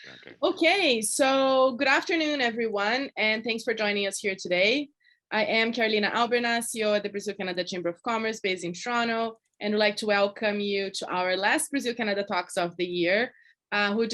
Okay. Okay, so good afternoon, everyone, and thanks for joining us here today. I am Carolina Alberna, CEO at the Brazil-Canada Chamber of Commerce based in Toronto, and would like to welcome you to our last Brazil-Canada Talks of the year, to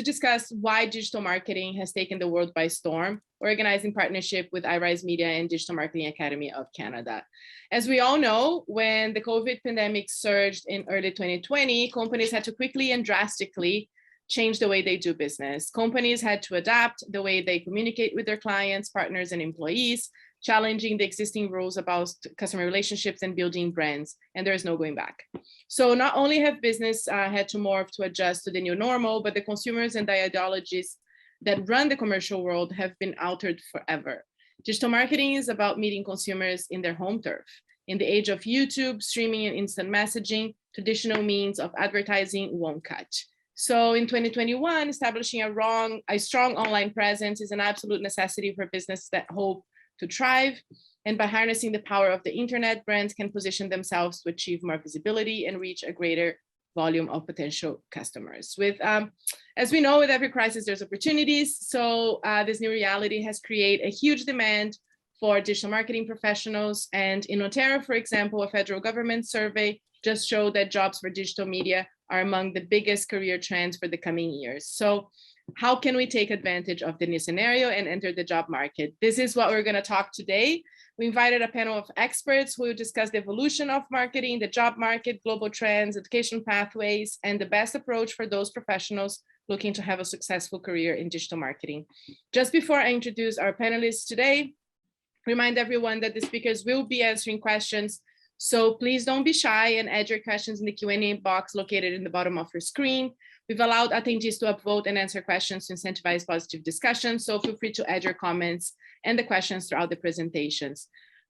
discuss why digital marketing has taken the world by storm, organized in partnership with Irise Media and Digital Marketing Academy of Canada. As we all know, when the COVID pandemic surged in early 2020, companies had to quickly and drastically change the way they do business. Companies had to adapt the way they communicate with their clients, partners, and employees, challenging the existing rules about customer relationships and building brands, and there is no going back. So not only have business had to morph to adjust to the new normal, but the consumers and the ideologies that run the commercial world have been altered forever. Digital marketing is about meeting consumers in their home turf. In the age of YouTube, streaming, and instant messaging, traditional means of advertising won't cut. So in 2021, establishing a strong online presence is an absolute necessity for businesses that hope to thrive. And by harnessing the power of the internet, brands can position themselves to achieve more visibility and reach a greater volume of potential customers. As we know, with every crisis, there's opportunities. So this new reality has created a huge demand for digital marketing professionals. And in Ontario, for example, a federal government survey just showed that jobs for digital media are among the biggest career trends for the coming years. So how can we take advantage of the new scenario and enter the job market? This is what we're going to talk today. We invited a panel of experts who will discuss the evolution of marketing, the job market, global trends, education pathways, and the best approach for those professionals looking to have a successful career in digital marketing. Just before I introduce our panelists today, remind everyone that the speakers will be answering questions. So please don't be shy and add your questions in the Q&A box located in the bottom of your screen. We've allowed attendees to upvote and answer questions to incentivize positive discussion. So feel free to add your comments and the questions throughout the presentations.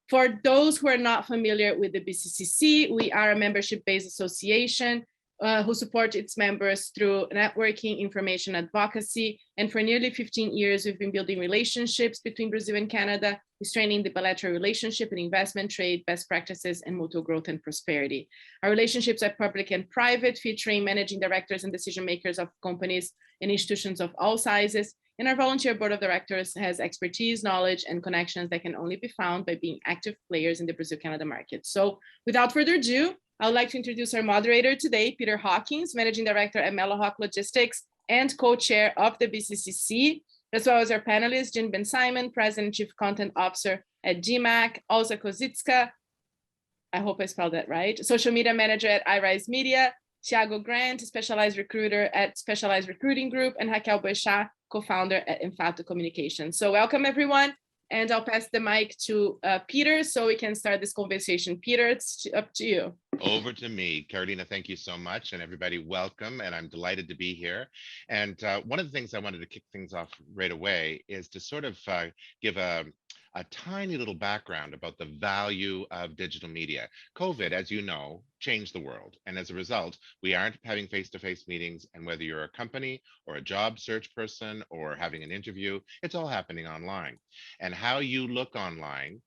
For those who are not familiar with the BCCC, we are a membership-based association who support its members through networking, information advocacy. And for nearly 15 years, we've been building relationships between Brazil and Canada, strengthening the bilateral relationship in investment, trade, best practices, and mutual growth and prosperity. Our relationships are public and private, featuring managing directors and decision makers of companies and institutions of all sizes. And our volunteer board of directors has expertise, knowledge, and connections that can only be found by being active players in the Brazil-Canada market. So without further ado, I would like to introduce our moderator today, Peter Hawkins, Managing Director at Mellowhawk Logistics and co-chair of the BCCC, as well as our panelists, Jim Ben Simon, President and Chief Content Officer at DMACC, Olza Kozicka, I hope I spelled that right, Social Media Manager at Irise Media, Thiago Grant, Specialized Recruiter at Specialized Recruiting Group, and Raquel Boechat, Co-founder at Infato Communications. So welcome, everyone. And I'll pass the mic to Peter so we can start this conversation. Peter, it's up to you. Over to me. Carolina, thank you so much. And everybody, welcome. And I'm delighted to be here. And one of the things I wanted to kick things off right away is to sort of give a tiny little background about the value of digital media. COVID, as you know, changed the world. And as a result, we aren't having face-to-face meetings. And whether you're a company or a job search person or having an interview, it's all happening online. And how you look online,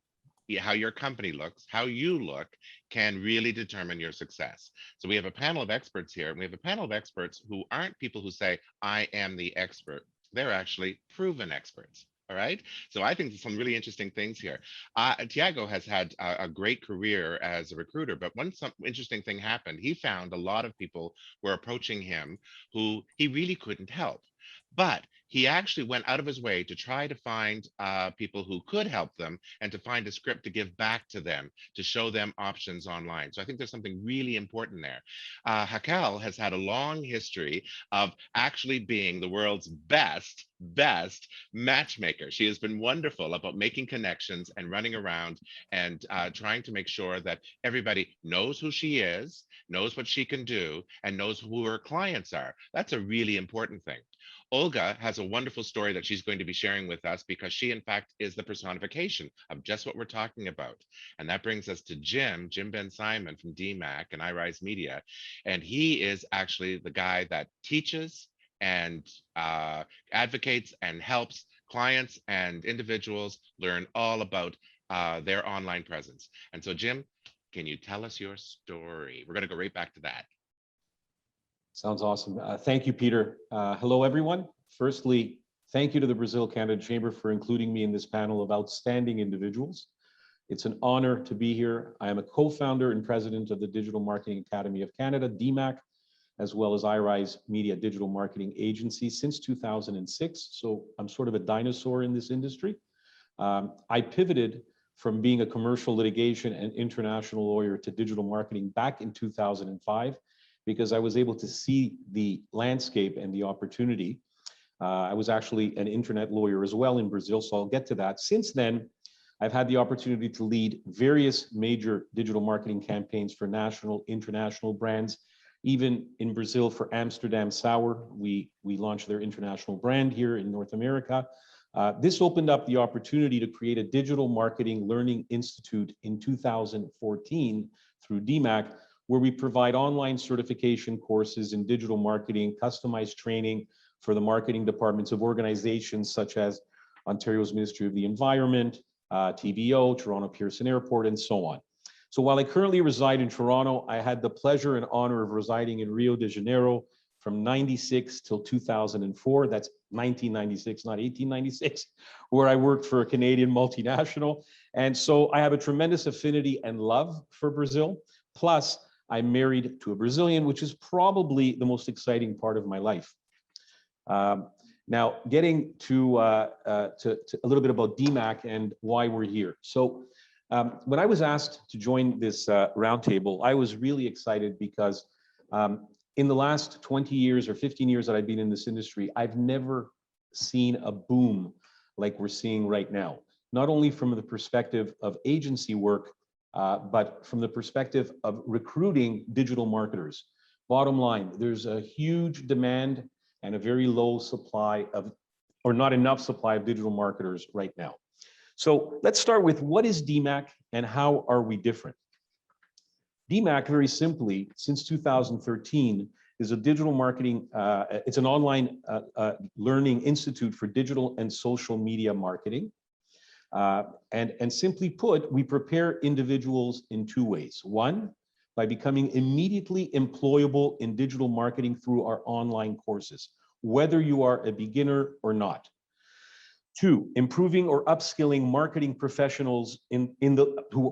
how your company looks, how you look can really determine your success. So we have a panel of experts here, and we have a panel of experts who aren't people who say, I am the expert. They're actually proven experts. All right. So I think there's some really interesting things here. Tiago has had a great career as a recruiter, but some interesting thing happened. He found a lot of people were approaching him who he really couldn't help. But he actually went out of his way to try to find people who could help them and to find a script to give back to them, to show them options online. So I think there's something really important there. Raquel has had a long history of actually being the world's best matchmaker. She has been wonderful about making connections and running around and trying to make sure that everybody knows who she is, knows what she can do, and knows who her clients are. That's a really important thing. Olga has a wonderful story that she's going to be sharing with us because she, in fact, is the personification of just what we're talking about. And that brings us to Jim Ben Simon from DMACC and Irise Media. And he is actually the guy that teaches and advocates and helps clients and individuals learn all about their online presence. And so, Jim, can you tell us your story? We're going to go right back to that. Sounds awesome. Thank you, Peter. Hello, everyone. Firstly, thank you to the Brazil-Canada Chamber for including me in this panel of outstanding individuals. It's an honor to be here. I am a co-founder and president of the Digital Marketing Academy of Canada, DMACC, as well as Irise Media Digital Marketing Agency since 2006. So I'm sort of a dinosaur in this industry. I pivoted from being a commercial litigation and international lawyer to digital marketing back in 2005, because I was able to see the landscape and the opportunity. I was actually an internet lawyer as well in Brazil, so I'll get to that. Since then, I've had the opportunity to lead various major digital marketing campaigns for national, international brands. Even in Brazil for Amsterdam Sour, we launched their international brand here in North America. This opened up the opportunity to create a digital marketing learning institute in 2014 through DMACC, where we provide online certification courses in digital marketing, customized training for the marketing departments of organizations such as Ontario's Ministry of the Environment, TVO, Toronto Pearson Airport, and so on. So while I currently reside in Toronto, I had the pleasure and honor of residing in Rio de Janeiro from 96 till 2004. That's 1996, not 1896, where I worked for a Canadian multinational. And so I have a tremendous affinity and love for Brazil. Plus, I'm married to a Brazilian, which is probably the most exciting part of my life. Now, getting to a little bit about DMACC and why we're here. So when I was asked to join this roundtable, I was really excited because in the last 20 years or 15 years that I've been in this industry, I've never seen a boom like we're seeing right now, not only from the perspective of agency work, but from the perspective of recruiting digital marketers. Bottom line, there's a huge demand and a very low supply of, or not enough supply of digital marketers right now. So let's start with what is DMACC and how are we different? DMACC, very simply, since 2013, is a digital marketing, it's an online learning institute for digital and social media marketing. And simply put, we prepare individuals in two ways. One, by becoming immediately employable in digital marketing through our online courses, whether you are a beginner or not. Two, improving or upskilling marketing professionals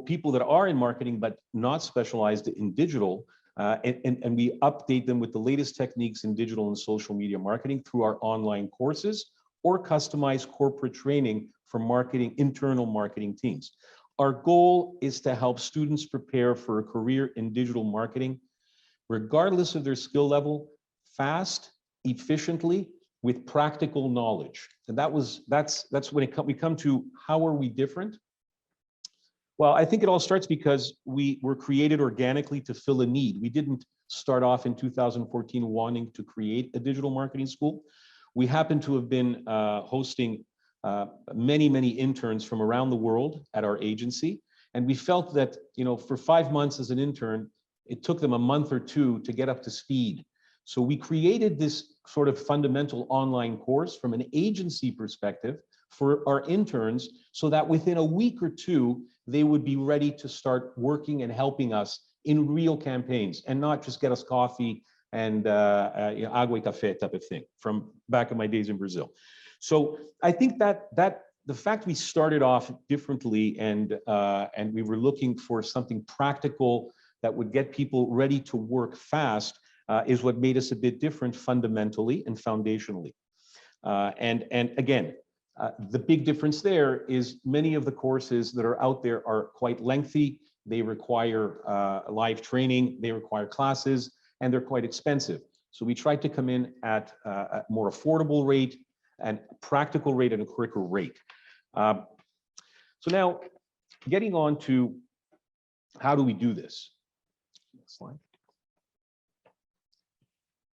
people that are in marketing but not specialized in digital, and we update them with the latest techniques in digital and social media marketing through our online courses or customized corporate training for internal marketing teams. Our goal is to help students prepare for a career in digital marketing, regardless of their skill level, fast, efficiently, with practical knowledge. And that's when we come to how are we different? Well, I think it all starts because we were created organically to fill a need. We didn't start off in 2014 wanting to create a digital marketing school. We happen to have been hosting many interns from around the world at our agency. And we felt that, for 5 months as an intern, it took them a month or two to get up to speed. So we created this sort of fundamental online course from an agency perspective for our interns so that within a week or two, they would be ready to start working and helping us in real campaigns and not just get us coffee and agua y café type of thing from back in my days in Brazil. So I think that the fact we started off differently and we were looking for something practical that would get people ready to work fast is what made us a bit different fundamentally and foundationally. And again, the big difference there is many of the courses that are out there are quite lengthy. They require live training, they require classes, and they're quite expensive. So we tried to come in at a more affordable rate and practical rate and a quicker rate. So now getting on to how do we do this? Next slide.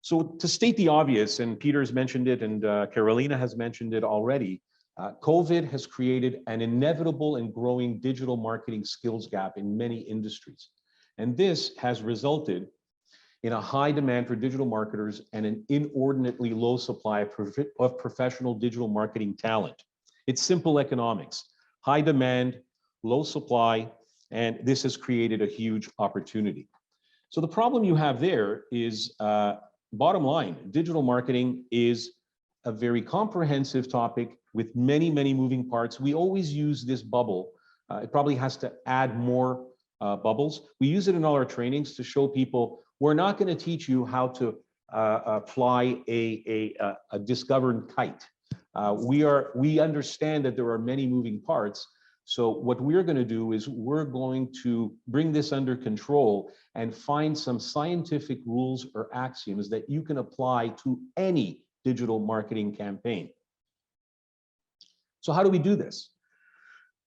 So to state the obvious, and Peter's mentioned it and Carolina has mentioned it already, COVID has created an inevitable and growing digital marketing skills gap in many industries. And this has resulted in a high demand for digital marketers and an inordinately low supply of professional digital marketing talent. It's simple economics, high demand, low supply, and this has created a huge opportunity. So the problem you have there is bottom line, digital marketing is a very comprehensive topic with many, many moving parts. We always use this bubble. It probably has to add more bubbles. We use it in all our trainings to show people we're not going to teach you how to fly a discovered kite. We understand that there are many moving parts. So what we're going to do is we're going to bring this under control and find some scientific rules or axioms that you can apply to any digital marketing campaign. So how do we do this?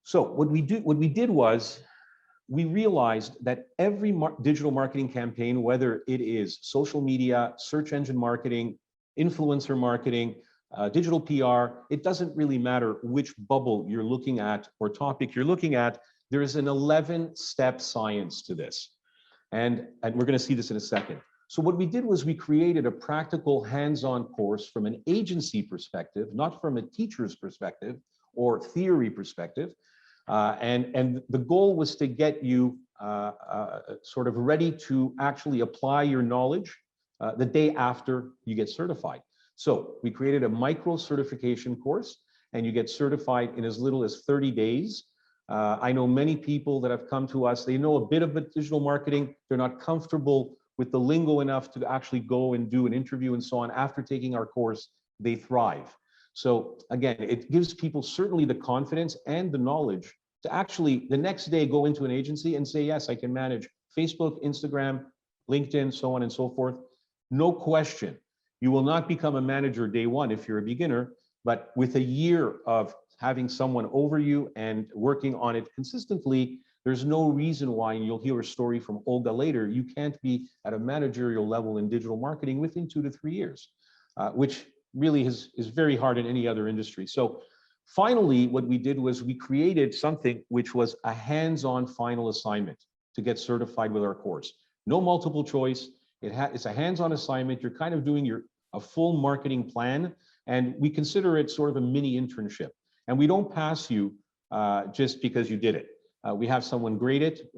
So what we did was we realized that every digital marketing campaign, whether it is social media, search engine marketing, influencer marketing, digital PR, it doesn't really matter which bubble you're looking at or topic you're looking at, there is an 11-step science to this. And we're going to see this in a second. So what we did was we created a practical hands-on course from an agency perspective, not from a teacher's perspective or theory perspective. And the goal was to get you sort of ready to actually apply your knowledge the day after you get certified. So we created a micro certification course, and you get certified in as little as 30 days. I know many people that have come to us, they know a bit of digital marketing, they're not comfortable with the lingo enough to actually go and do an interview and so on. After taking our course, they thrive. So again, it gives people certainly the confidence and the knowledge to actually the next day go into an agency and say, yes, I can manage Facebook, Instagram, LinkedIn, so on and so forth. No question. You will not become a manager day one if you're a beginner, but with a year of having someone over you and working on it consistently, there's no reason why, and you'll hear a story from Olga later, you can't be at a managerial level in digital marketing within 2 to 3 years, which really is very hard in any other industry. So finally, what we did was we created something which was a hands-on final assignment to get certified with our course. No multiple choice. It's a hands-on assignment. You're kind of doing a full marketing plan, and we consider it sort of a mini internship. And we don't pass you just because you did it. We have someone grade it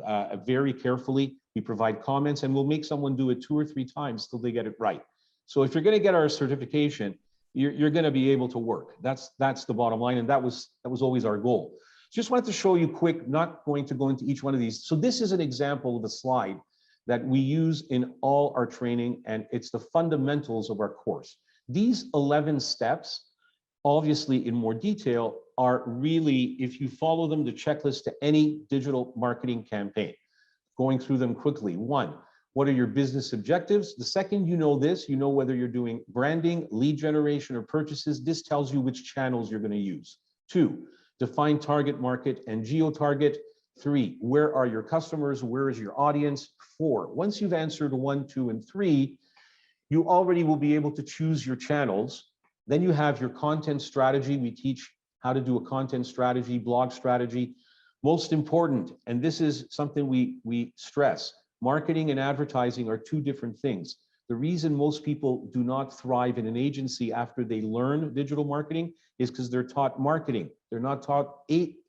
very carefully. We provide comments, and we'll make someone do it 2 or 3 times till they get it right. So if you're going to get our certification, you're going to be able to work. That's the bottom line, and that was always our goal. Just wanted to show you quick, not going to go into each one of these. So this is an example of a slide that we use in all our training, and it's the fundamentals of our course. These 11 steps, obviously in more detail, are really, if you follow them, the checklist to any digital marketing campaign. Going through them quickly. 1, what are your business objectives? The second you know this, you know whether you're doing branding, lead generation, or purchases. This tells you which channels you're going to use. 2, define target market and geo-target. 3, where are your customers? Where is your audience? 4, once you've answered 1, 2, and 3, you already will be able to choose your channels. Then you have your content strategy. We teach how to do a content strategy, blog strategy. Most important, and this is something we stress, marketing and advertising are 2 different things. The reason most people do not thrive in an agency after they learn digital marketing is because they're taught marketing. They're not taught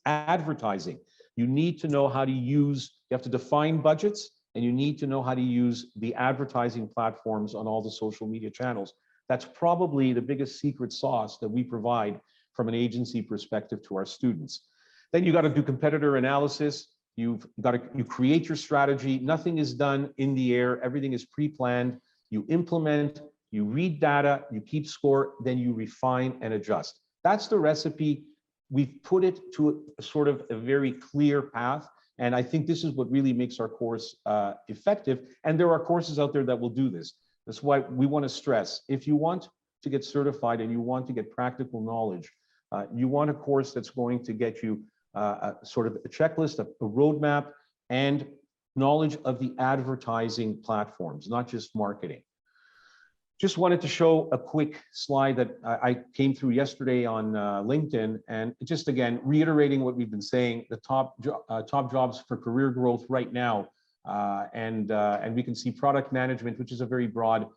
advertising. You need to know how to use, you have to define budgets, and you need to know how to use the advertising platforms on all the social media channels. That's probably the biggest secret sauce that we provide from an agency perspective to our students. Then you got to do competitor analysis. You create your strategy. Nothing is done in the air. Everything is pre-planned. You implement, you read data, you keep score, then you refine and adjust. That's the recipe. We've put it to a sort of a very clear path. And I think this is what really makes our course effective. And there are courses out there that will do this. That's why we want to stress, if you want to get certified and you want to get practical knowledge, you want a course that's going to get you sort of a checklist, a roadmap, and knowledge of the advertising platforms, not just marketing. Just wanted to show a quick slide that I came through yesterday on LinkedIn, and just again, reiterating what we've been saying, the top jobs for career growth right now, and we can see product management, which is a very broad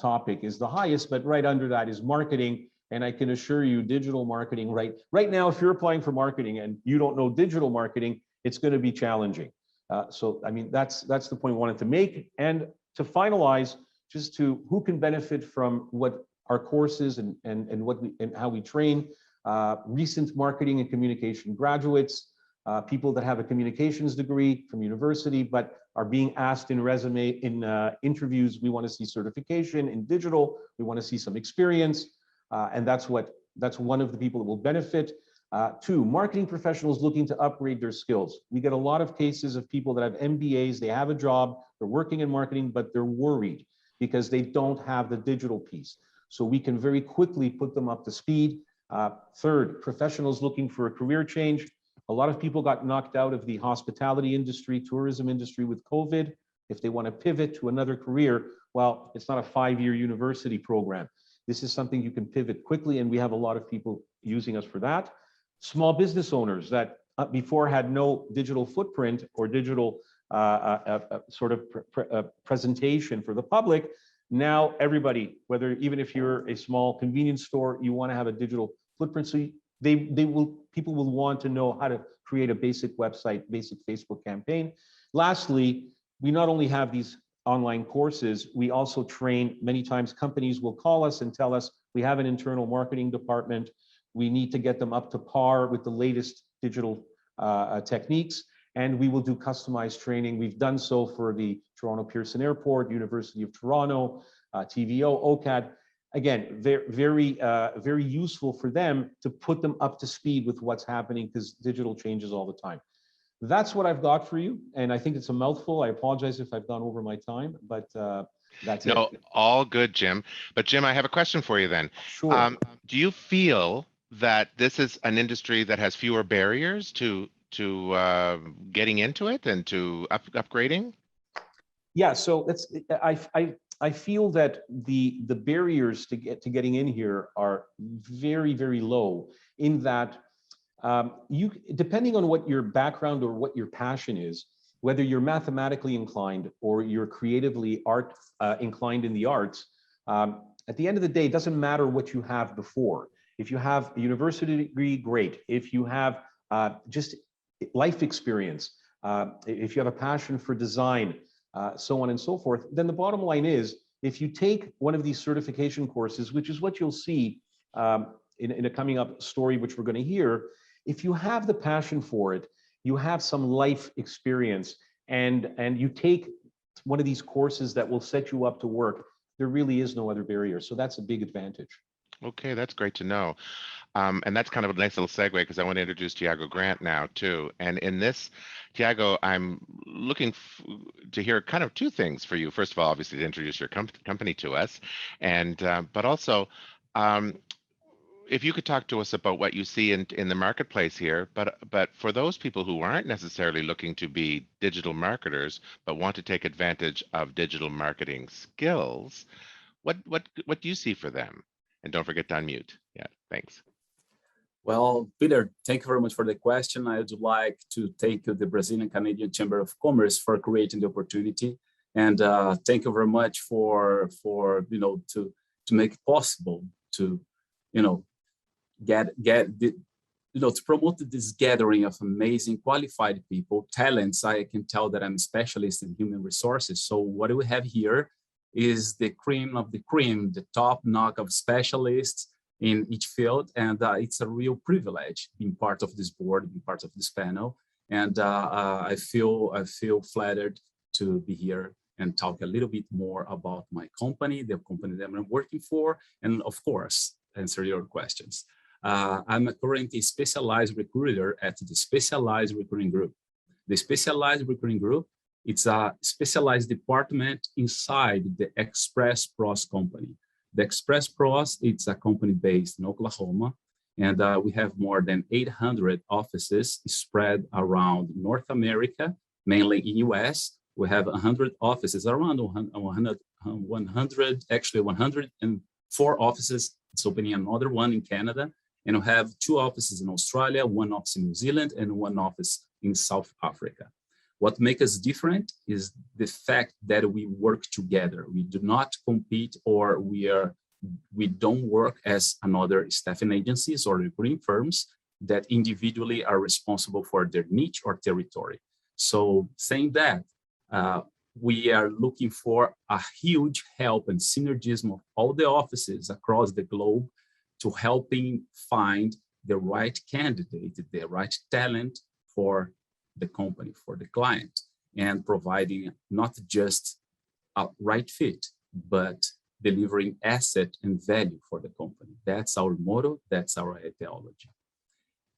topic, is the highest, but right under that is marketing. And I can assure you digital marketing right now, if you're applying for marketing and you don't know digital marketing, it's going to be challenging. So, I mean, that's the point I wanted to make. And to finalize, just to who can benefit from what our courses and what we, and how we train. Recent marketing and communication graduates, people that have a communications degree from university, but are being asked in resume, in interviews, we want to see certification in digital, we want to see some experience, and that's one of the people that will benefit. Two, marketing professionals looking to upgrade their skills. We get a lot of cases of people that have MBAs, they have a job, they're working in marketing, but they're worried because they don't have the digital piece. So we can very quickly put them up to speed. Third, professionals looking for a career change. A lot of people got knocked out of the hospitality industry, tourism industry with COVID. If they want to pivot to another career, well, it's not a 5-year university program. This is something you can pivot quickly, and we have a lot of people using us for that. Small business owners that before had no digital footprint or digital sort of presentation for the public. Now everybody, whether even if you're a small convenience store, you want to have a digital footprint. So people will want to know how to create a basic website, basic Facebook campaign. Lastly, we not only have these online courses, we also train. Many times companies will call us and tell us, we have an internal marketing department. We need to get them up to par with the latest digital techniques, and we will do customized training. We've done so for the Toronto Pearson Airport, University of Toronto, TVO, OCAD. Again, very useful for them to put them up to speed with what's happening, because digital changes all the time. That's what I've got for you, and I think it's a mouthful. I apologize if I've gone over my time, but that's it. No, all good, Jim. But Jim, I have a question for you then. Sure. Do you feel that this is an industry that has fewer barriers to getting into it and to upgrading? Yeah, so I feel that the barriers to getting in here are very low, in that you, depending on what your background or what your passion is, whether you're mathematically inclined or you're creatively inclined in the arts, at the end of the day, it doesn't matter what you have before. If you have a university degree, great. If you have just life experience, if you have a passion for design, so on and so forth, then the bottom line is, if you take one of these certification courses, which is what you'll see in a coming up story, which we're going to hear, if you have the passion for it, you have some life experience, and you take one of these courses that will set you up to work, there really is no other barrier. So that's a big advantage. Okay, that's great to know. And that's kind of a nice little segue, because I want to introduce Tiago Grant now too. And in this, Tiago, I'm looking to hear kind of two things for you. First of all, obviously to introduce your company to us, and but also if you could talk to us about what you see in the marketplace here, but for those people who aren't necessarily looking to be digital marketers, but want to take advantage of digital marketing skills, what do you see for them? And don't forget to unmute. Yeah, thanks. Well, Peter, thank you very much for the question. I would like to thank the Brazilian Canadian Chamber of Commerce for creating the opportunity, and thank you very much for to make it possible to get the to promote this gathering of amazing qualified people, talents. I can tell that I'm a specialist in human resources. So what we have here is the cream of the cream, the top notch of specialists in each field, and it's a real privilege being part of this board, being part of this panel, and I feel flattered to be here and talk a little bit more about my company, the company that I'm working for, and of course answer your questions. I'm currently a specialized recruiter at the Specialized Recruiting Group. The Specialized Recruiting Group, it's a specialized department inside the Express Pros company. The Express Pros, it's a company based in Oklahoma, and we have more than 800 offices spread around North America, mainly in US. We have 100 offices, around 100, actually 104 offices. It's opening another one in Canada, and we have 2 offices in Australia, 1 office in New Zealand, and 1 office in South Africa. What makes us different is the fact that we work together. We do not compete, or we don't work as another staffing agencies or recruiting firms that individually are responsible for their niche or territory. So saying that, we are looking for a huge help and synergism of all the offices across the globe to helping find the right candidate, the right talent for the company, for the client, and providing not just a right fit, but delivering asset and value for the company. That's our motto, that's our ideology.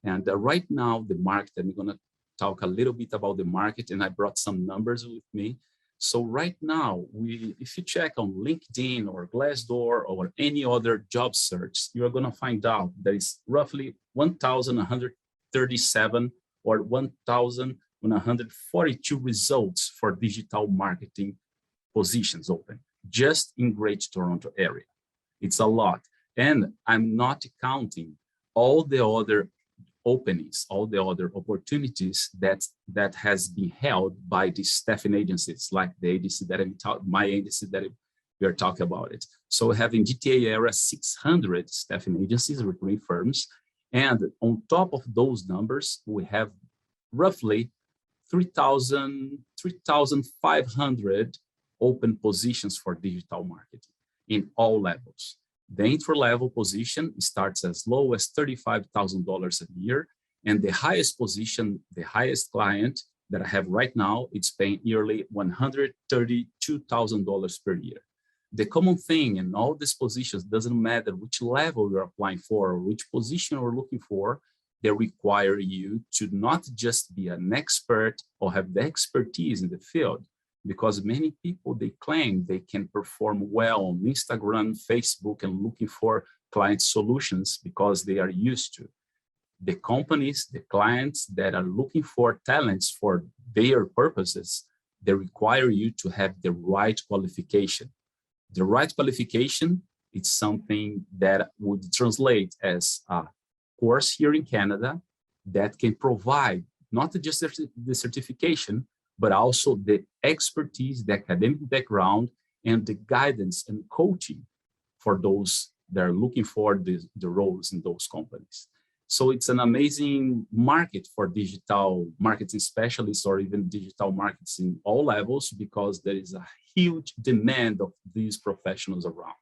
And right now, the market, and we're going to talk a little bit about the market, and I brought some numbers with me. So right now, if you check on LinkedIn or Glassdoor or any other job search, you're going to find out there is roughly 1,137 or 1,142 results for digital marketing positions open, just in Greater Toronto area. It's a lot. And I'm not counting all the other openings, all the other opportunities that has been held by the staffing agencies, like the agency that my agency that we are talking about it. So we have in GTA area 600 staffing agencies, recruiting firms, and on top of those numbers, we have roughly 3,500 open positions for digital marketing in all levels. The entry-level position starts as low as $35,000 a year, and the highest position, the highest client that I have right now, it's paying yearly $132,000 per year. The common thing in all these positions, doesn't matter which level you're applying for or which position you're looking for, they require you to not just be an expert or have the expertise in the field, because many people, they claim they can perform well on Instagram, Facebook, and looking for client solutions because they are used to. The companies, the clients that are looking for talents for their purposes, they require you to have the right qualification. The right qualification is something that would translate as a course here in Canada that can provide not just the certification, but also the expertise, the academic background, and the guidance and coaching for those that are looking for the roles in those companies. So it's an amazing market for digital marketing specialists or even digital markets in all levels, because there is a huge demand of these professionals around.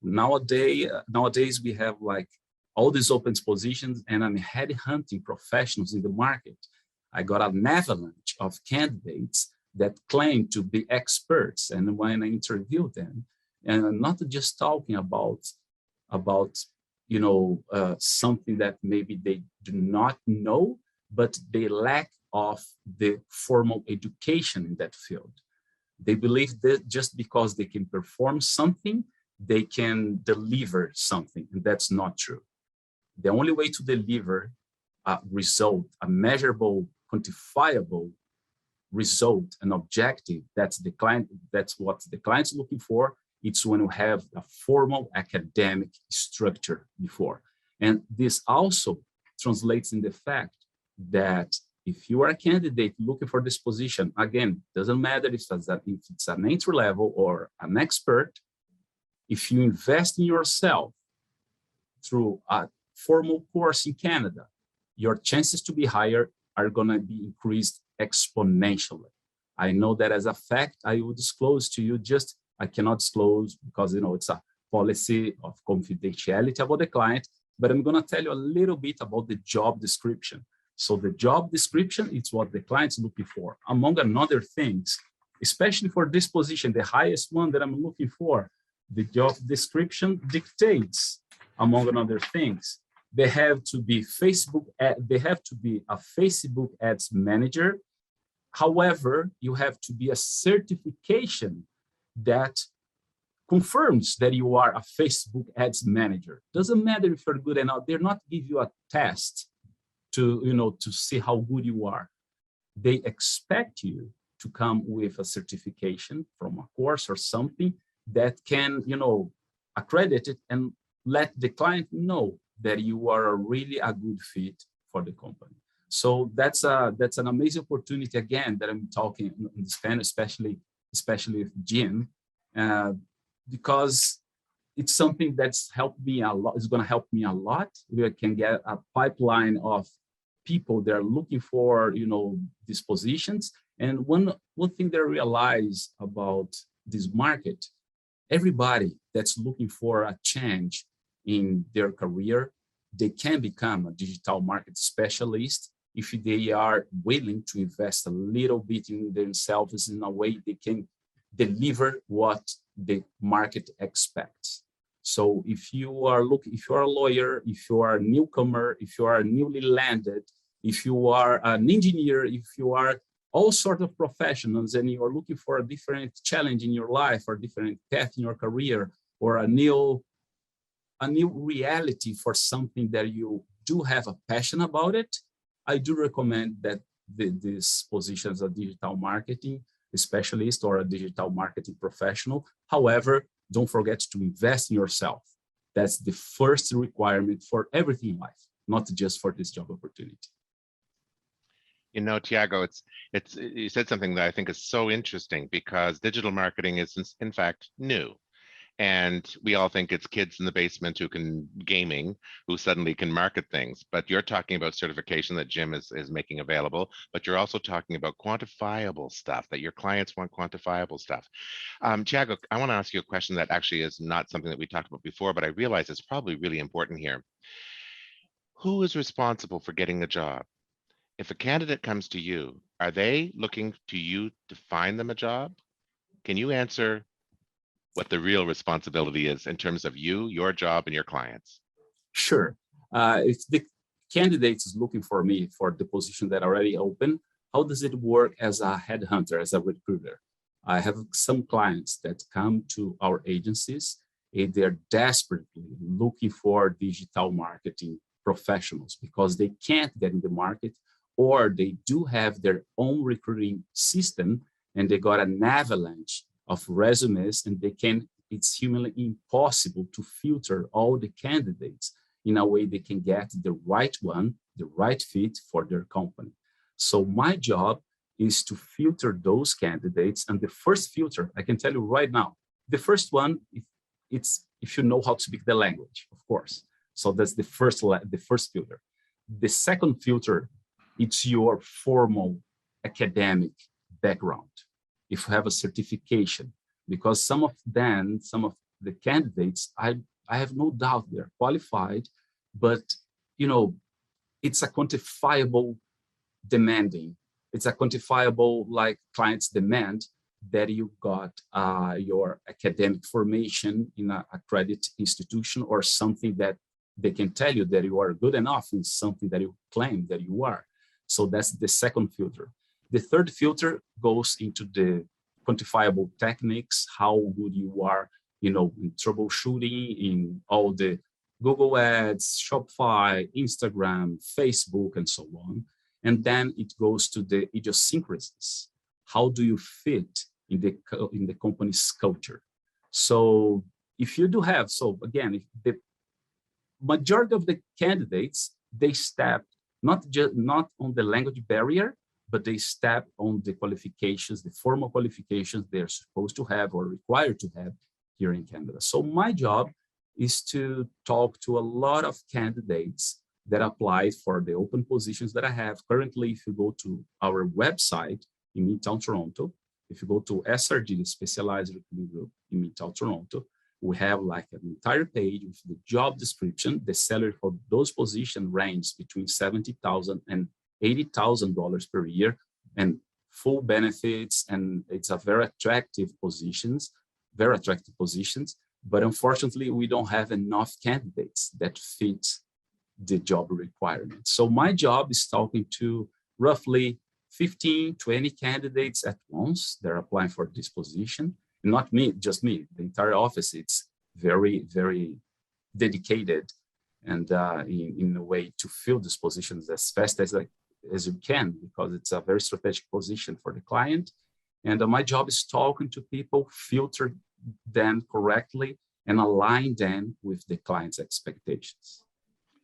Nowadays we have like all these open positions, and I'm headhunting professionals in the market. I got an avalanche of candidates that claim to be experts. And when I interview them, and I'm not just talking about something that maybe they do not know, but they lack of the formal education in that field. They believe that just because they can perform something, they can deliver something, and that's not true. The only way to deliver a result, a measurable, quantifiable result, an objective, that's what the client's looking for. It's when we have a formal academic structure before. And this also translates in the fact that if you are a candidate looking for this position, again, doesn't matter if it's an entry level or an expert, if you invest in yourself through a formal course in Canada, your chances to be hired are going to be increased exponentially. I know that as a fact. I will disclose to you, I cannot disclose because it's a policy of confidentiality about the client, but I'm going to tell you a little bit about the job description. So the job description is what the client's looking for, among other things, especially for this position, the highest one that I'm looking for. The job description dictates, among other things, they have to be a Facebook ads manager. However, you have to be a certification that confirms that you are a Facebook ads manager. Doesn't matter if you're good or not. They're not give you a test to see how good you are. They expect you to come with a certification from a course or something that can, accredit it and let the client know that you are really a good fit for the company. So that's an amazing opportunity again that I'm talking in this panel, especially with Jim, because it's something that's helped me a lot. It's going to help me a lot. We can get a pipeline of people that are looking for, these positions. And one thing that I realize about this market, everybody that's looking for a change in their career, they can become a digital market specialist if they are willing to invest a little bit in themselves in a way they can deliver what the market expects. So if you are a lawyer, if you are a newcomer, if you are newly landed, if you are an engineer, if you are all sorts of professionals and you are looking for a different challenge in your life or different path in your career or a new reality for something that you do have a passion about it, I do recommend that this position as a digital marketing specialist or a digital marketing professional. However, don't forget to invest in yourself. That's the first requirement for everything in life, not just for this job opportunity. Tiago, you said something that I think is so interesting, because digital marketing is in fact new. And we all think it's kids in the basement who suddenly can market things. But you're talking about certification that Jim is making available, but you're also talking about quantifiable stuff, that your clients want quantifiable stuff. Tiago, I want to ask you a question that actually is not something that we talked about before, but I realize it's probably really important here. Who is responsible for getting the job? If a candidate comes to you, are they looking to you to find them a job? Can you answer what the real responsibility is in terms of you, your job, and your clients? Sure. If the candidate is looking for me for the position that already open, how does it work as a headhunter, as a recruiter? I have some clients that come to our agencies and they're desperately looking for digital marketing professionals because they can't get in the market, or they do have their own recruiting system and they got an avalanche of resumes, and it's humanly impossible to filter all the candidates in a way they can get the right one, the right fit for their company. So my job is to filter those candidates. And the first filter, I can tell you right now, the first one, if you know how to speak the language, of course. So that's the first filter. The second filter, it's your formal academic background. If you have a certification, because some of the candidates, I have no doubt they're qualified, but it's a quantifiable demanding. It's a quantifiable, like, clients demand that you got your academic formation in a accredited institution or something that they can tell you that you are good enough in something that you claim that you are. So that's the second filter. The third filter goes into the quantifiable techniques, how good you are, in troubleshooting in all the Google Ads, Shopify, Instagram, Facebook, and so on. And then it goes to the idiosyncrasies. How do you fit in the company's culture? So if you do have, again, if the majority of the candidates, they step not on the language barrier, but they step on the qualifications, the formal qualifications they're supposed to have or required to have here in Canada. So my job is to talk to a lot of candidates that applied for the open positions that I have. Currently, if you go to our website in Midtown Toronto, if you go to SRG, the Specialized Recruiting Group in Midtown Toronto, we have like an entire page with the job description. The salary for those positions range between $70,000 and $80,000 per year, and full benefits, and it's a very attractive positions. But unfortunately, we don't have enough candidates that fit the job requirements. So my job is talking to roughly 15, 20 candidates at once. They're applying for this position. Not me, just me. The entire office, it's very, very dedicated and in a way to fill these positions as fast as you can, because it's a very strategic position for the client. And my job is talking to people, filter them correctly, and align them with the client's expectations.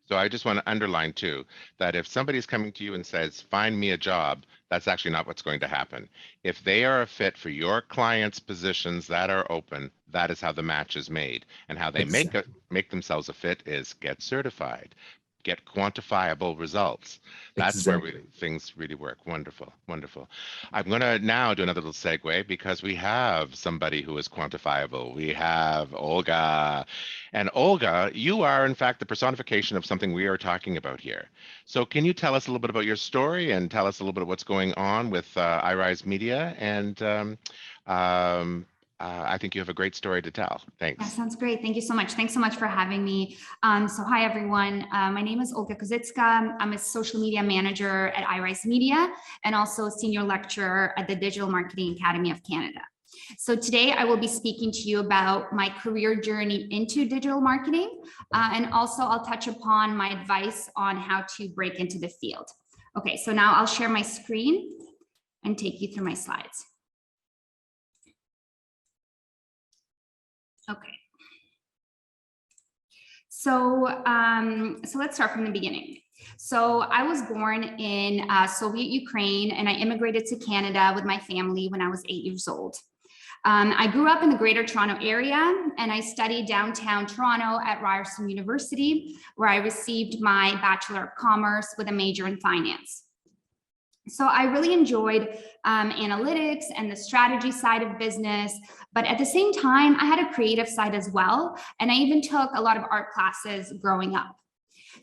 So I just want to underline too, that if somebody's coming to you and says, find me a job, that's actually not what's going to happen. If they are a fit for your client's positions that are open, that is how the match is made. And how they make themselves a fit is get certified, get quantifiable results. That's Exactly. where things really work. Wonderful, wonderful. I'm going to now do another little segue because we have somebody who is quantifiable. We have Olga. And Olga, you are in fact the personification of something we are talking about here. So can you tell us a little bit about your story and tell us a little bit of what's going on with Irise Media? And I think you have a great story to tell. Thanks. That sounds great. Thank you so much. Thanks so much for having me. So hi, everyone. My name is Olga Kozicka. I'm a social media manager at Irise Media and also a senior lecturer at the Digital Marketing Academy of Canada. So today I will be speaking to you about my career journey into digital marketing. And also I'll touch upon my advice on how to break into the field. Okay, so now I'll share my screen and take you through my slides. Okay. So let's start from the beginning. So I was born in Soviet Ukraine and I immigrated to Canada with my family when I was 8 years old. I grew up in the Greater Toronto area and I studied downtown Toronto at Ryerson University, where I received my Bachelor of Commerce with a major in finance. So I really enjoyed analytics and the strategy side of business, but at the same time, I had a creative side as well. And I even took a lot of art classes growing up.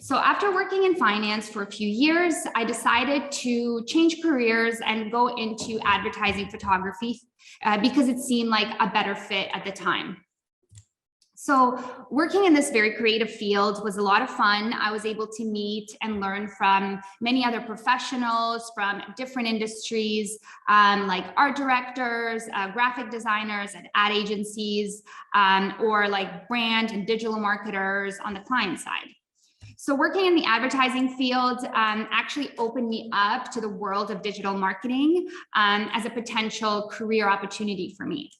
So after working in finance for a few years, I decided to change careers and go into advertising photography because it seemed like a better fit at the time. So working in this very creative field was a lot of fun. I was able to meet and learn from many other professionals from different industries, like art directors, graphic designers at ad agencies, or like brand and digital marketers on the client side. So working in the advertising field actually opened me up to the world of digital marketing as a potential career opportunity for me.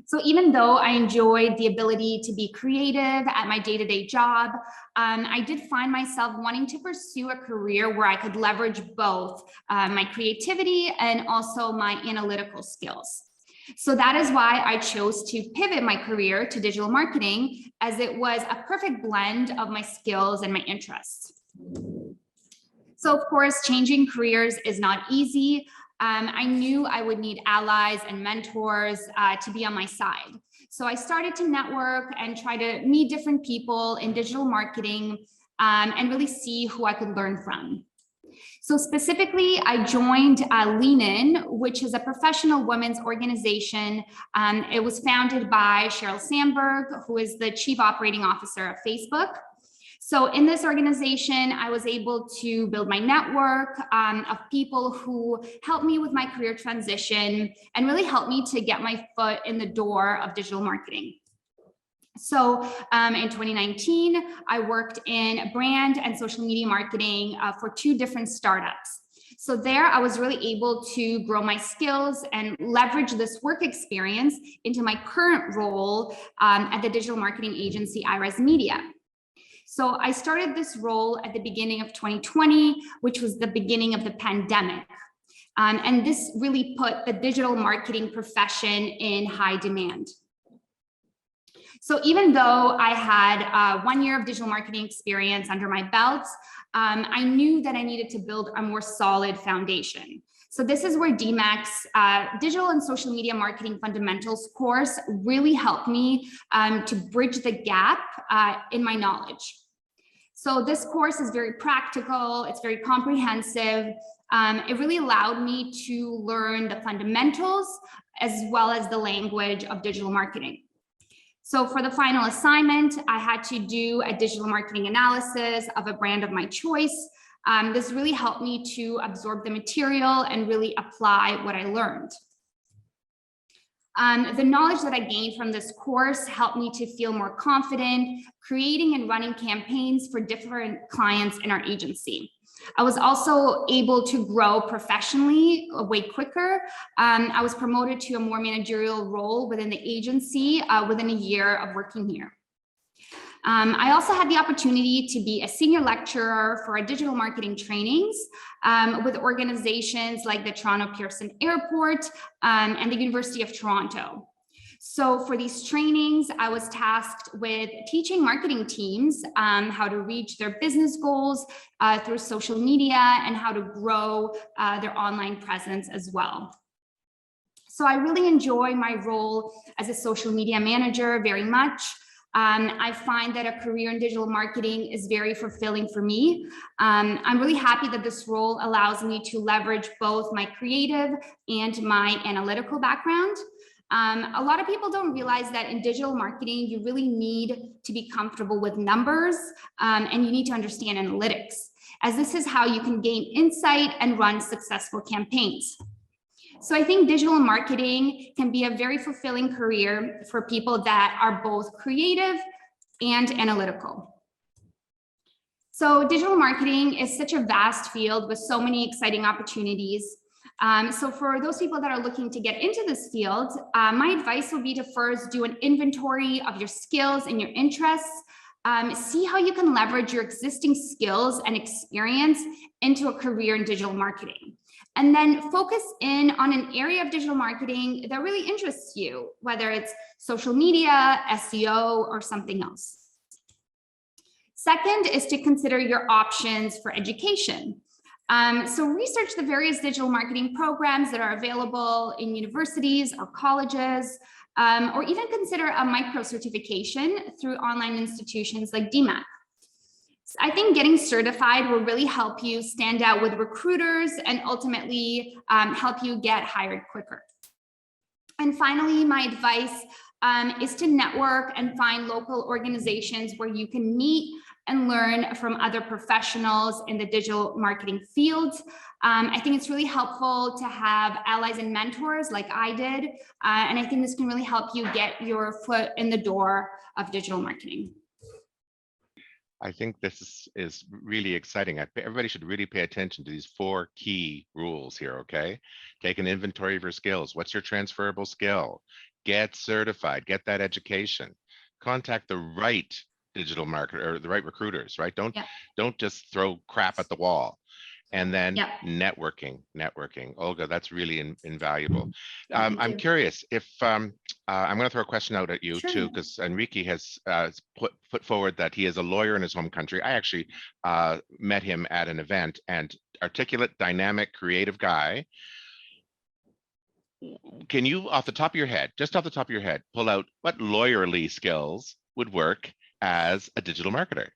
So even though I enjoyed the ability to be creative at my day-to-day job, I did find myself wanting to pursue a career where I could leverage both my creativity and also my analytical skills. So that is why I chose to pivot my career to digital marketing, as it was a perfect blend of my skills and my interests. So of course, changing careers is not easy. I knew I would need allies and mentors to be on my side. So I started to network and try to meet different people in digital marketing and really see who I could learn from. So specifically, I joined Lean In, which is a professional women's organization. It was founded by Sheryl Sandberg, who is the Chief Operating Officer of Facebook. So in this organization, I was able to build my network of people who helped me with my career transition and really helped me to get my foot in the door of digital marketing. So in 2019, I worked in brand and social media marketing for 2 different startups. So there I was really able to grow my skills and leverage this work experience into my current role at the digital marketing agency Irise Media. So I started this role at the beginning of 2020, which was the beginning of the pandemic. And this really put the digital marketing profession in high demand. So even though I had 1 year of digital marketing experience under my belt, I knew that I needed to build a more solid foundation. So this is where DMACC's Digital and Social Media Marketing Fundamentals course really helped me to bridge the gap in my knowledge. So this course is very practical, it's very comprehensive. It really allowed me to learn the fundamentals as well as the language of digital marketing. So for the final assignment, I had to do a digital marketing analysis of a brand of my choice. This really helped me to absorb the material and really apply what I learned. The knowledge that I gained from this course helped me to feel more confident creating and running campaigns for different clients in our agency. I was also able to grow professionally way quicker. I was promoted to a more managerial role within the agency within a year of working here. I also had the opportunity to be a senior lecturer for digital marketing trainings with organizations like the Toronto Pearson Airport and the University of Toronto. So for these trainings, I was tasked with teaching marketing teams how to reach their business goals through social media and how to grow their online presence as well. So I really enjoy my role as a social media manager very much. I find that a career in digital marketing is very fulfilling for me. I'm really happy that this role allows me to leverage both my creative and my analytical background. A lot of people don't realize that in digital marketing, you really need to be comfortable with numbers and you need to understand analytics, as this is how you can gain insight and run successful campaigns. So I think digital marketing can be a very fulfilling career for people that are both creative and analytical. So digital marketing is such a vast field with so many exciting opportunities. So for those people that are looking to get into this field, my advice would be to first do an inventory of your skills and your interests. See how you can leverage your existing skills and experience into a career in digital marketing. And then focus in on an area of digital marketing that really interests you, whether it's social media, SEO, or something else. Second is to consider your options for education. So research the various digital marketing programs that are available in universities or colleges, or even consider a micro certification through online institutions like DMACC. I think getting certified will really help you stand out with recruiters and ultimately help you get hired quicker. And finally, my advice is to network and find local organizations where you can meet and learn from other professionals in the digital marketing field. I think it's really helpful to have allies and mentors like I did. And I think this can really help you get your foot in the door of digital marketing. I think this is really exciting. Everybody should really pay attention to these 4 key rules here, okay? Take an inventory of your skills. What's your transferable skill? Get certified, get that education. Contact the right digital marketer or the right recruiters, right? Don't just throw crap at the wall. And then networking. Olga, that's really invaluable. I'm curious if I'm going to throw a question out at you too, because Enrique has put forward that he is a lawyer in his home country. I actually met him at an event, and articulate, dynamic, creative guy. Can you, off the top of your head, pull out what lawyerly skills would work as a digital marketer?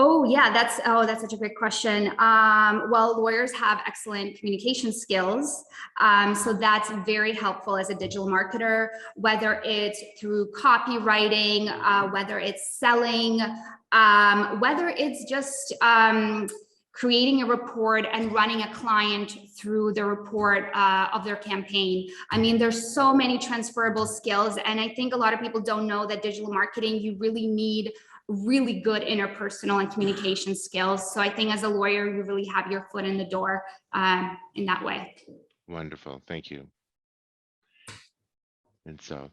Oh yeah, that's such a great question. Well, lawyers have excellent communication skills, so that's very helpful as a digital marketer, whether it's through copywriting, whether it's selling, whether it's just creating a report and running a client through the report of their campaign. I mean, there's so many transferable skills, and I think a lot of people don't know that digital marketing, you really need really good interpersonal and communication skills. So I think as a lawyer, you really have your foot in the door in that way. Wonderful, thank you. And so,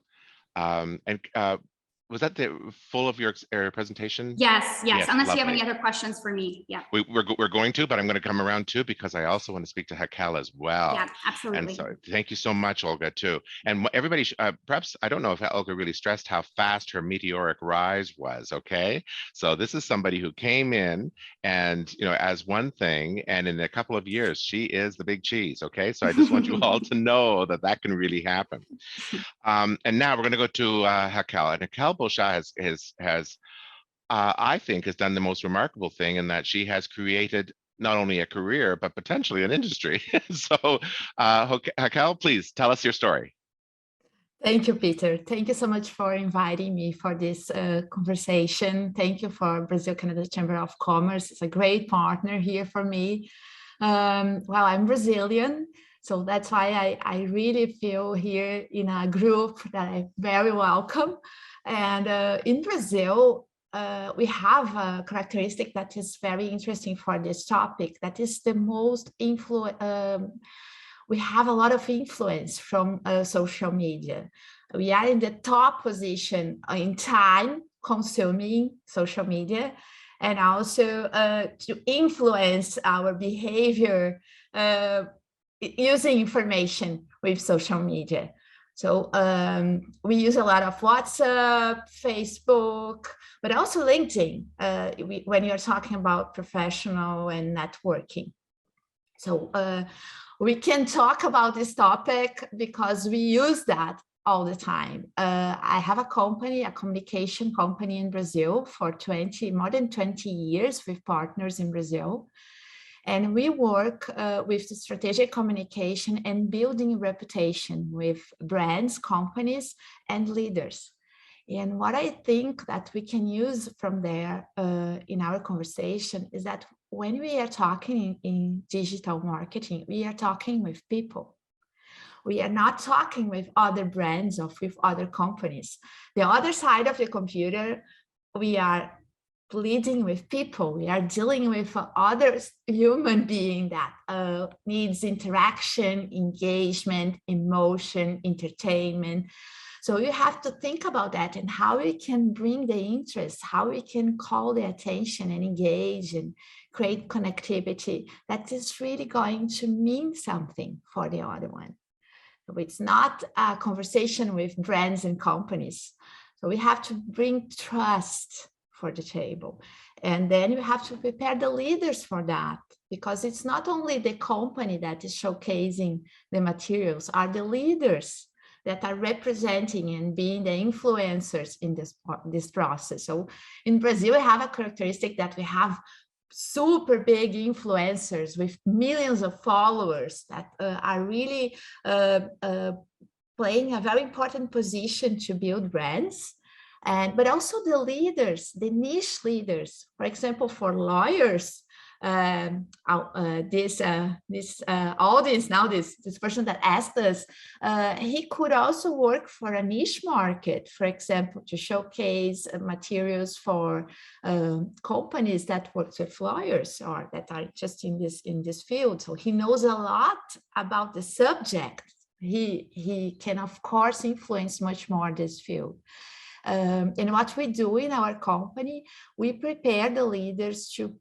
was that the full of your presentation? Yes, unless lovely. you have any other questions for me. Yeah. We're going to, but I'm going to come around too, because I also want to speak to Raquel as well. Yeah, absolutely. And so thank you so much, Olga, too. And everybody, perhaps, I don't know if Olga really stressed how fast her meteoric rise was, okay? So this is somebody who came in and, as one thing, and in a couple of years, she is the big cheese, okay? So I just want you all to know that can really happen. And now we're going to go to Raquel. And Raquel Beauchat has I think, has done the most remarkable thing in that she has created not only a career, but potentially an industry. So Raquel, please tell us your story. Thank you, Peter. Thank you so much for inviting me for this conversation. Thank you for Brazil-Canada Chamber of Commerce. It's a great partner here for me. Well, I'm Brazilian, so that's why I really feel here in a group that I'm very welcome. And in Brazil, we have a characteristic that is very interesting for this topic. That is the most we have a lot of influence from social media. We are in the top position in time consuming social media, and also to influence our behavior using information with social media. So we use a lot of WhatsApp, Facebook, but also LinkedIn when you're talking about professional and networking. So we can talk about this topic because we use that all the time. I have a company, a communication company in Brazil for more than 20 years with partners in Brazil. And we work with the strategic communication and building reputation with brands, companies, and leaders. And what I think that we can use from there in our conversation is that when we are talking in digital marketing, we are talking with people. We are not talking with other brands or with other companies. The other side of the computer, we are leading with people. We are dealing with other human being that needs interaction, engagement, emotion, entertainment. So you have to think about that and how we can bring the interest, how we can call the attention and engage and create connectivity that is really going to mean something for the other one. So it's not a conversation with brands and companies. So we have to bring trust for the table. And then you have to prepare the leaders for that, because it's not only the company that is showcasing the materials, are the leaders that are representing and being the influencers in this process. So in Brazil, we have a characteristic that we have super big influencers with millions of followers that are really playing a very important position to build brands. But also the leaders, the niche leaders, for example, for lawyers, this audience now, this person that asked us, he could also work for a niche market, for example, to showcase materials for companies that work with lawyers or that are just in this field. So he knows a lot about the subject. He can, of course, influence much more this field. And what we do in our company, we prepare the leaders to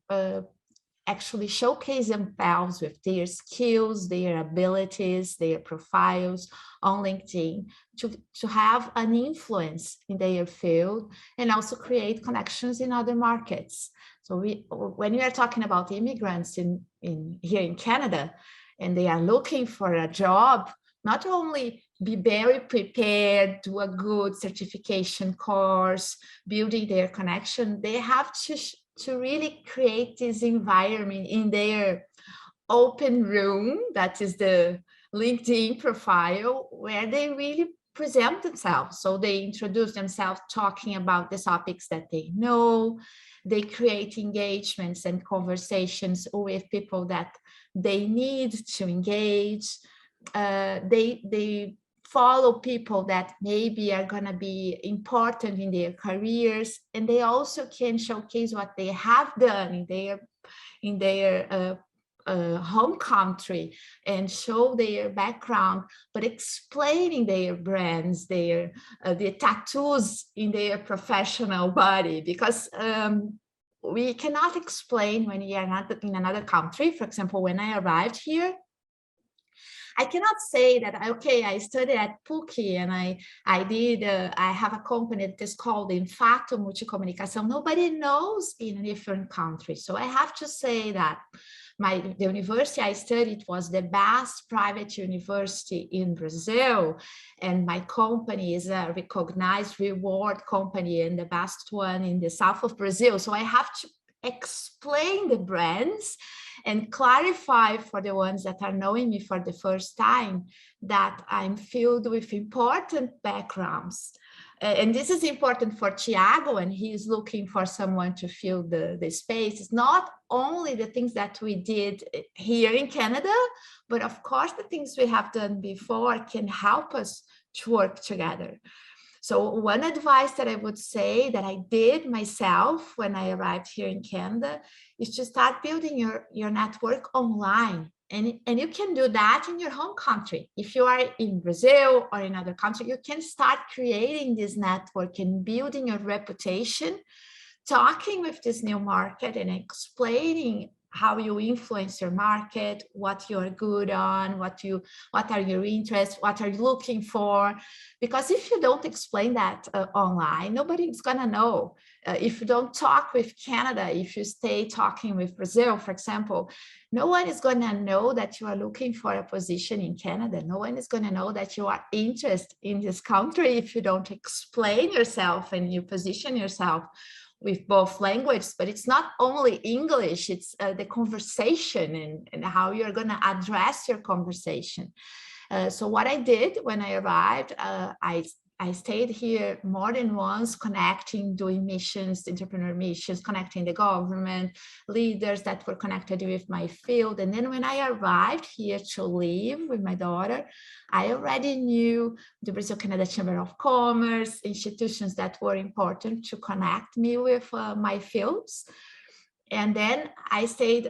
actually showcase themselves with their skills, their abilities, their profiles on LinkedIn to have an influence in their field and also create connections in other markets. So when we are talking about immigrants here in Canada and they are looking for a job, not only be very prepared, do a good certification course, building their connection, they have to really create this environment in their open room, that is the LinkedIn profile, where they really present themselves. So they introduce themselves talking about the topics that they know. They create engagements and conversations with people that they need to engage. They follow people that maybe are going to be important in their careers, and they also can showcase what they have done in their home country and show their background, but explaining their brands, the tattoos in their professional body, because we cannot explain when we are not in another country. For example, when I arrived here, I cannot say that, okay, I studied at PUC and I have a company that is called Infato Multicomunicação. Nobody knows in a different country. So I have to say that the university I studied was the best private university in Brazil. And my company is a recognized reward company and the best one in the south of Brazil. So I have to explain the brands and clarify for the ones that are knowing me for the first time that I'm filled with important backgrounds. And this is important for Thiago, and he's looking for someone to fill the space. It's not only the things that we did here in Canada, but of course the things we have done before can help us to work together. So one advice that I would say that I did myself when I arrived here in Canada is to start building your network online. And you can do that in your home country. If you are in Brazil or in other country, you can start creating this network and building your reputation, talking with this new market and explaining how you influence your market, what you're good on, what are your interests, what are you looking for? Because if you don't explain that online, nobody's gonna know. If you don't talk with Canada, if you stay talking with Brazil, for example, no one is gonna know that you are looking for a position in Canada. No one is gonna know that you are interested in this country if you don't explain yourself and you position yourself with both languages. But it's not only English, it's the conversation and how you're going to address your conversation. So what I did when I arrived, I stayed here more than once, connecting, doing missions, entrepreneur missions, connecting the government, leaders that were connected with my field. And then when I arrived here to live with my daughter, I already knew the Brazil-Canada Chamber of Commerce, institutions that were important to connect me with my fields. And then I stayed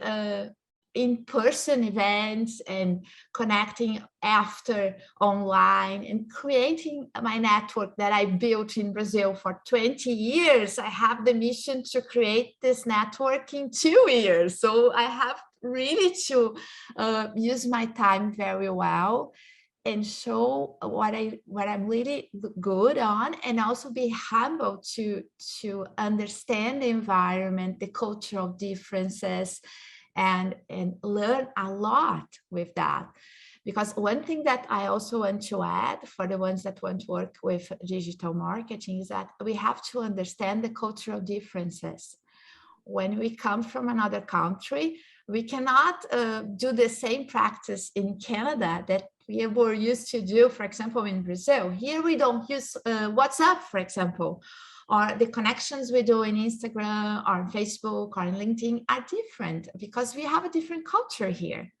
in-person events and connecting after online and creating my network that I built in Brazil for 20 years. I have the mission to create this network in 2 years. So I have really to use my time very well and show what I'm really good on, and also be humble to understand the environment, the cultural differences, and learn a lot with that. Because one thing that I also want to add for the ones that want to work with digital marketing is that we have to understand the cultural differences. When we come from another country, we cannot do the same practice in Canada that we were used to do, for example, in Brazil. Here we don't use WhatsApp, for example, or the connections we do in Instagram or on Facebook or on LinkedIn are different because we have a different culture here.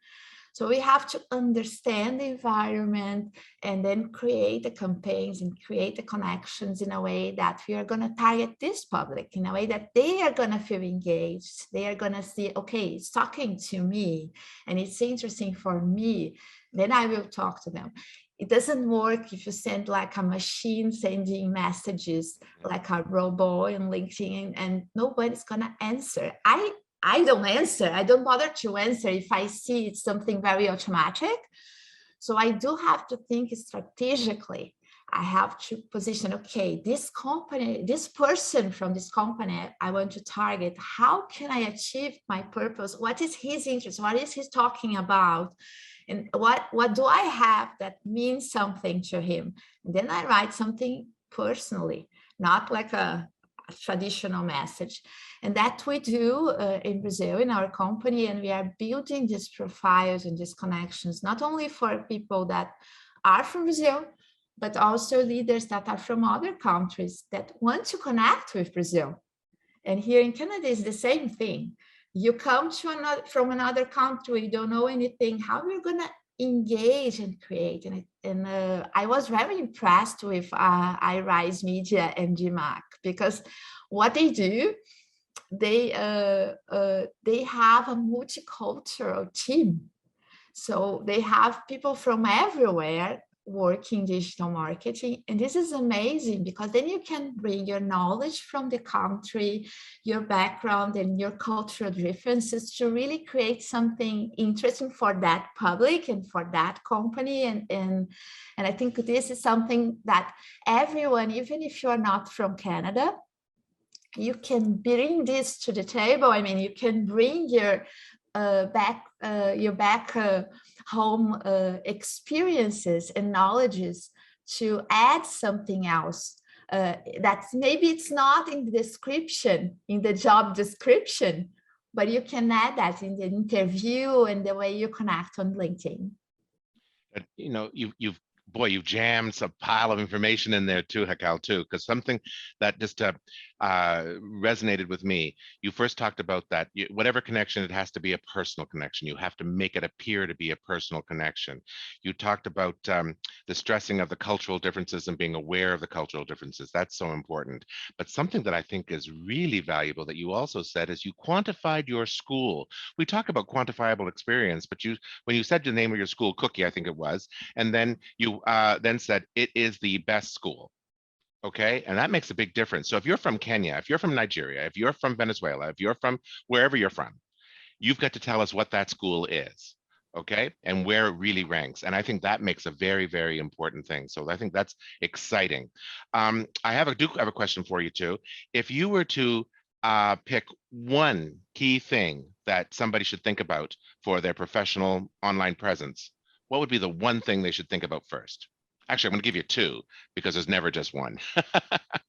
So we have to understand the environment and then create the campaigns and create the connections in a way that we are going to target this public, in a way that they are going to feel engaged. They are going to see, okay, it's talking to me and it's interesting for me. Then I will talk to them. It doesn't work if you send like a machine sending messages like a robot in LinkedIn and nobody's going to answer. I don't answer. I don't bother to answer if I see it's something very automatic. So I do have to think strategically. I have to position, okay, this company, this person from this company I want to target, how can I achieve my purpose? What is his interest? What is he talking about? And what do I have that means something to him? And then I write something personally, not like a traditional message. And that we do in Brazil in our company, and we are building these profiles and these connections, not only for people that are from Brazil, but also leaders that are from other countries that want to connect with Brazil. And here in Canada is the same thing. You come to from another country, you don't know anything, how are you going to engage and create? And I was very impressed with Irise Media and DMACC, because what they do, they have a multicultural team. So they have people from everywhere working digital marketing. And this is amazing because then you can bring your knowledge from the country, your background and your cultural differences to really create something interesting for that public and for that company. And I think this is something that everyone, even if you're not from Canada, you can bring this to the table. I mean, you can bring your home experiences and knowledges to add something else that maybe it's not in the description, in the job description, but you can add that in the interview and the way you connect on LinkedIn. You know, you've jammed a pile of information in there too, Hekal, too, because something that just resonated with me. You first talked about that whatever connection, it has to be a personal connection. You have to make it appear to be a personal connection. You talked about the stressing of the cultural differences and being aware of the cultural differences. That's so important. But something that I think is really valuable that you also said is you quantified your school. We talk about quantifiable experience, but when you said the name of your school, Cookie, I think it was, and then you then said it is the best school. Okay, and that makes a big difference. So if you're from Kenya, if you're from Nigeria, if you're from Venezuela, if you're from wherever you're from, you've got to tell us what that school is, okay, and where it really ranks. And I think that makes a very, very important thing. So I think that's exciting. I do have a question for you too. If you were to pick one key thing that somebody should think about for their professional online presence, what would be the one thing they should think about first? Actually, I'm going to give you two because there's never just one.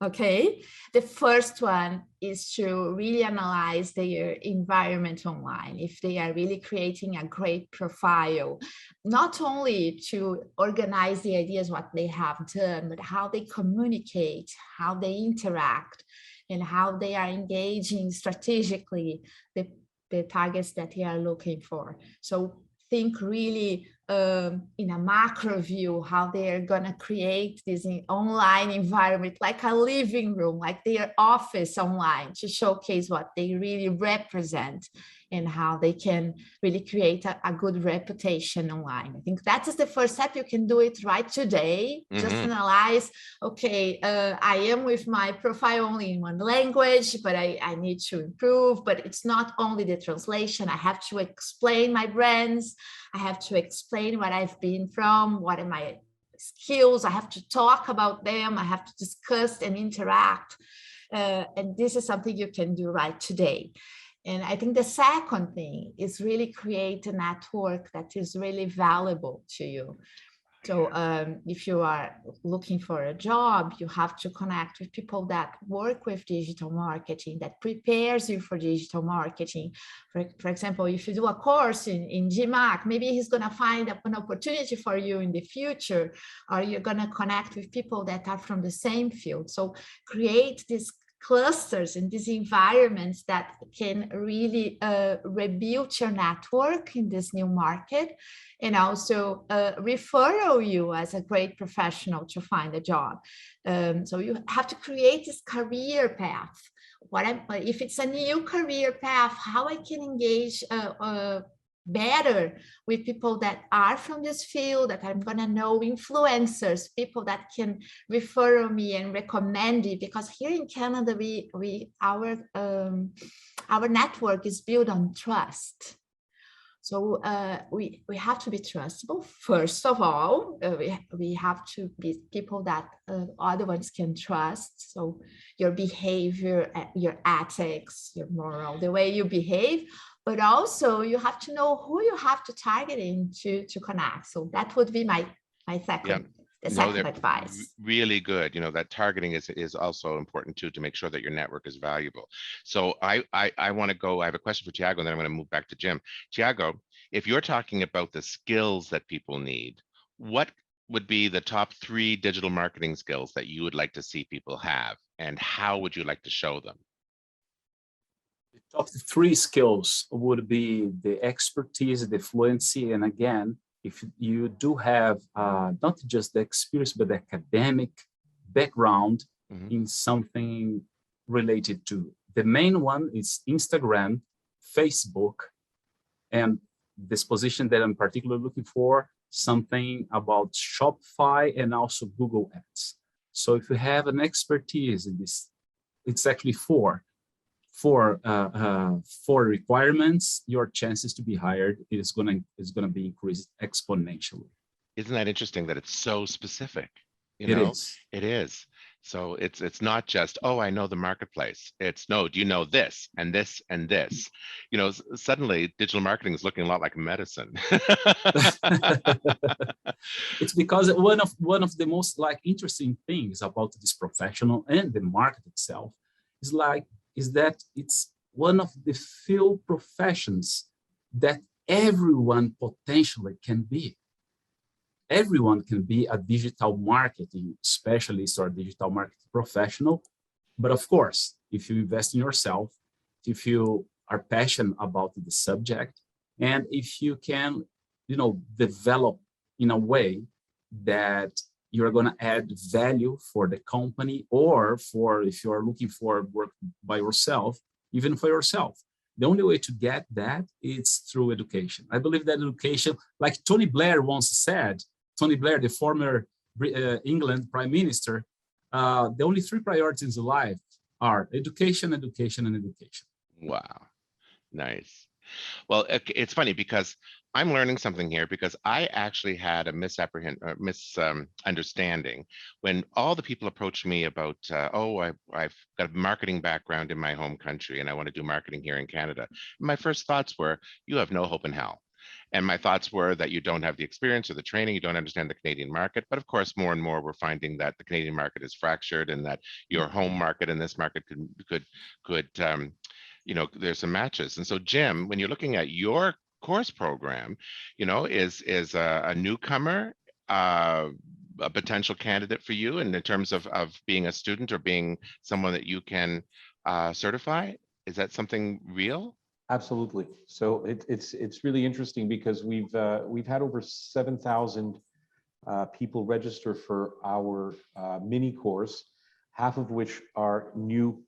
Okay, the first one is to really analyze their environment online. If they are really creating a great profile, not only to organize the ideas, what they have done, but how they communicate, how they interact, and how they are engaging strategically the targets that they are looking for. So think really in a macro view, how they're going to create this online environment, like a living room, like their office online, to showcase what they really represent and how they can really create a good reputation online. I think that is the first step. You can do it right today. Just analyze, okay, I am with my profile only in one language, but I need to improve. But it's not only the translation. I have to explain my brands. I have to explain what I've been from, what are my skills. I have to talk about them. I have to discuss and interact. And this is something you can do right today. And I think the second thing is really create a network that is really valuable to you. So if you are looking for a job, you have to connect with people that work with digital marketing, that prepares you for digital marketing. For example, if you do a course in DMACC, maybe he's going to find an opportunity for you in the future, or you're going to connect with people that are from the same field. So create these clusters and these environments that can really rebuild your network in this new market, and also refer you as a great professional to find a job. So you have to create this career path. If it's a new career path, how I can engage better with people that are from this field, that I'm going to know, influencers, people that can refer me and recommend it. Because here in Canada, our network is built on trust. So we have to be trustable. First of all, we have to be people that other ones can trust. So your behavior, your ethics, your moral, the way you behave. But also you have to know who you have to target in to connect. So that would be my second, second advice. Really good. You know, that targeting is also important too, to make sure that your network is valuable. So I want to go, I have a question for Tiago, and then I'm going to move back to Jim. Tiago, if you're talking about the skills that people need, what would be the top 3 digital marketing skills that you would like to see people have, and how would you like to show them? The top 3 skills would be the expertise, the fluency, and again, if you do have not just the experience, but the academic background in something related to. The main one is Instagram, Facebook, and this position that I'm particularly looking for, something about Shopify and also Google Ads. So if you have an expertise in this, it's actually four requirements, your chances to be hired is gonna be increased exponentially. Isn't that interesting that it's so specific? It is. It is. So it's not just, oh, I know the marketplace. It's no, do you know this and this and this? You know, suddenly digital marketing is looking a lot like medicine. It's because one of the most interesting things about this professional and the market itself is that it's one of the few professions that everyone potentially can be. Everyone can be a digital marketing specialist or a digital marketing professional. But of course, if you invest in yourself, if you are passionate about the subject, and if you can, develop in a way that you're going to add value for the company, or for if you're looking for work by yourself, even for yourself. The only way to get that is through education. I believe that education, like Tony Blair once said, Tony Blair, the former England Prime Minister, the only 3 priorities in life are education, education, and education. Wow, nice. Well, it's funny because I'm learning something here because I actually had a misunderstanding when all the people approached me about, oh, I've got a marketing background in my home country and I want to do marketing here in Canada. My first thoughts were, you have no hope in hell. And my thoughts were that you don't have the experience or the training, you don't understand the Canadian market. But of course, more and more we're finding that the Canadian market is fractured and that your home market and this market could there's some matches. And so, Jim, when you're looking at your course program, is a newcomer a potential candidate for you, and in terms of being a student or being someone that you can certify? Is that something real? Absolutely. So it's really interesting because we've had over 7,000 people register for our mini course, half of which are new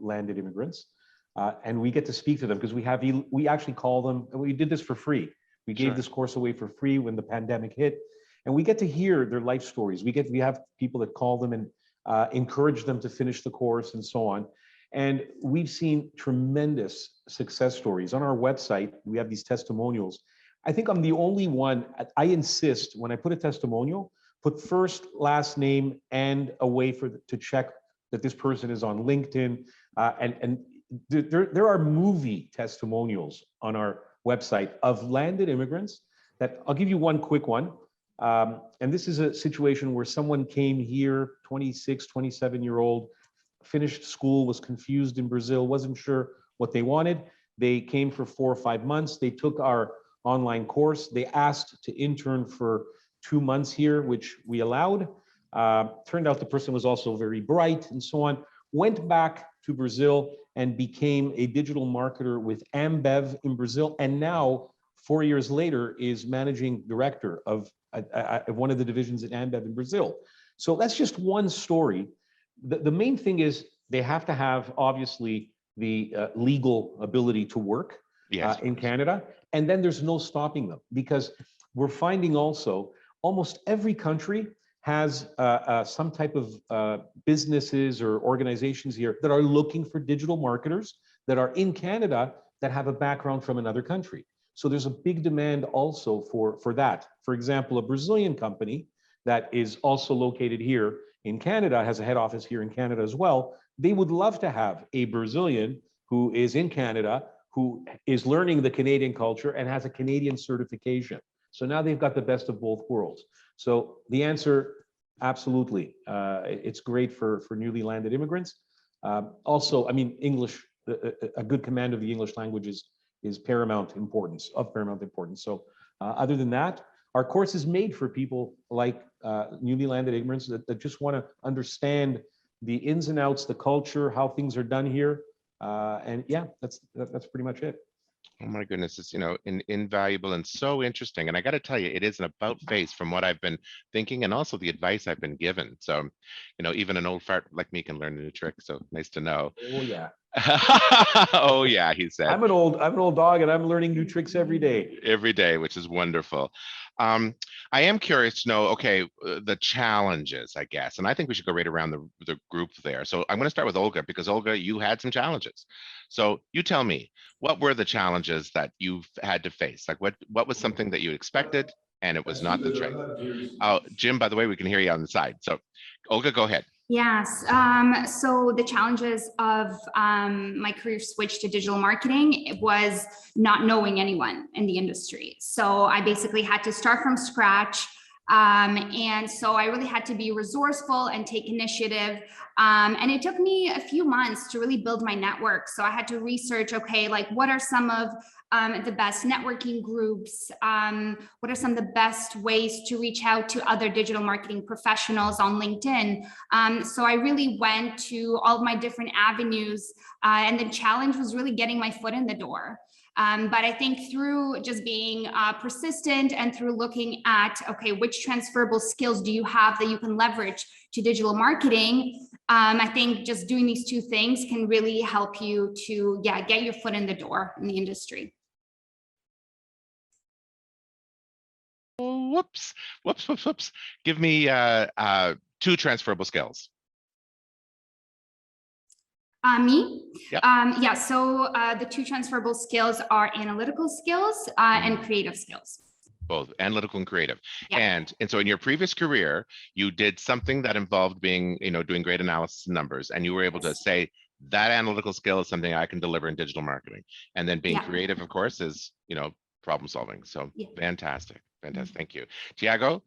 landed immigrants. And we get to speak to them because we actually call them, and we did this for free. We gave this course away for free when the pandemic hit, and we get to hear their life stories. We have people that call them and encourage them to finish the course and so on. And we've seen tremendous success stories. On our website, we have these testimonials. I think I'm the only one. I insist when I put a testimonial, put first, last name, and a way to check that this person is on LinkedIn. And there are movie testimonials on our website of landed immigrants that I'll give you one quick one. And this is a situation where someone came here, 26, 27-year-old, finished school, was confused in Brazil, wasn't sure what they wanted. They came for 4 or 5 months. They took our online course. They asked to intern for 2 months here, which we allowed. Turned out the person was also very bright and so on. Went back to Brazil and became a digital marketer with Ambev in Brazil. And now, 4 years later, is managing director of one of the divisions at Ambev in Brazil. So that's just one story. The main thing is they have to have, obviously, the legal ability to work in Canada. And then there's no stopping them, because we're finding also almost every country has some type of businesses or organizations here that are looking for digital marketers that are in Canada that have a background from another country. So there's a big demand also for that. For example, a Brazilian company that is also located here in Canada, has a head office here in Canada as well. They would love to have a Brazilian who is in Canada, who is learning the Canadian culture and has a Canadian certification. So now they've got the best of both worlds. So the answer, absolutely. It's great for newly landed immigrants. Also, I mean, English, a good command of the English language is of paramount importance. So other than that, our course is made for people like newly landed immigrants that just want to understand the ins and outs, the culture, how things are done here. And yeah, that's pretty much it. Oh my goodness, it's invaluable and so interesting. And I got to tell you, it is an about face from what I've been thinking and also the advice I've been given. So, even an old fart like me can learn a new trick. So nice to know. Oh yeah. Oh yeah, he said. I'm an old dog and I'm learning new tricks every day. Every day, which is wonderful. I am curious to know, okay, the challenges, I guess, and I think we should go right around the group there. So I'm going to start with Olga, because Olga, you had some challenges. So you tell me, what were the challenges that you've had to face? Like what was something that you expected and it was not the train? Oh, Jim, by the way, we can hear you on the side. So Olga, go ahead. Yes. So the challenges of my career switch to digital marketing was not knowing anyone in the industry. So I basically had to start from scratch. And so I really had to be resourceful and take initiative. And it took me a few months to really build my network. So I had to research, okay, like what are some of the best networking groups? What are some of the best ways to reach out to other digital marketing professionals on LinkedIn? So I really went to all of my different avenues, and the challenge was really getting my foot in the door. But I think through just being persistent and through looking at, okay, which transferable skills do you have that you can leverage to digital marketing? I think just doing these two things can really help you to, get your foot in the door in the industry. Whoops. Give me 2 transferable skills. Me? Yep. Yeah, so the two transferable skills are analytical skills and creative skills. Both analytical and creative. Yeah. And so in your previous career, you did something that involved being, doing great analysis and numbers, and you were able to say that analytical skill is something I can deliver in digital marketing. And then being creative, of course, is, problem solving. So fantastic. Fantastic. Thank you. Tiago,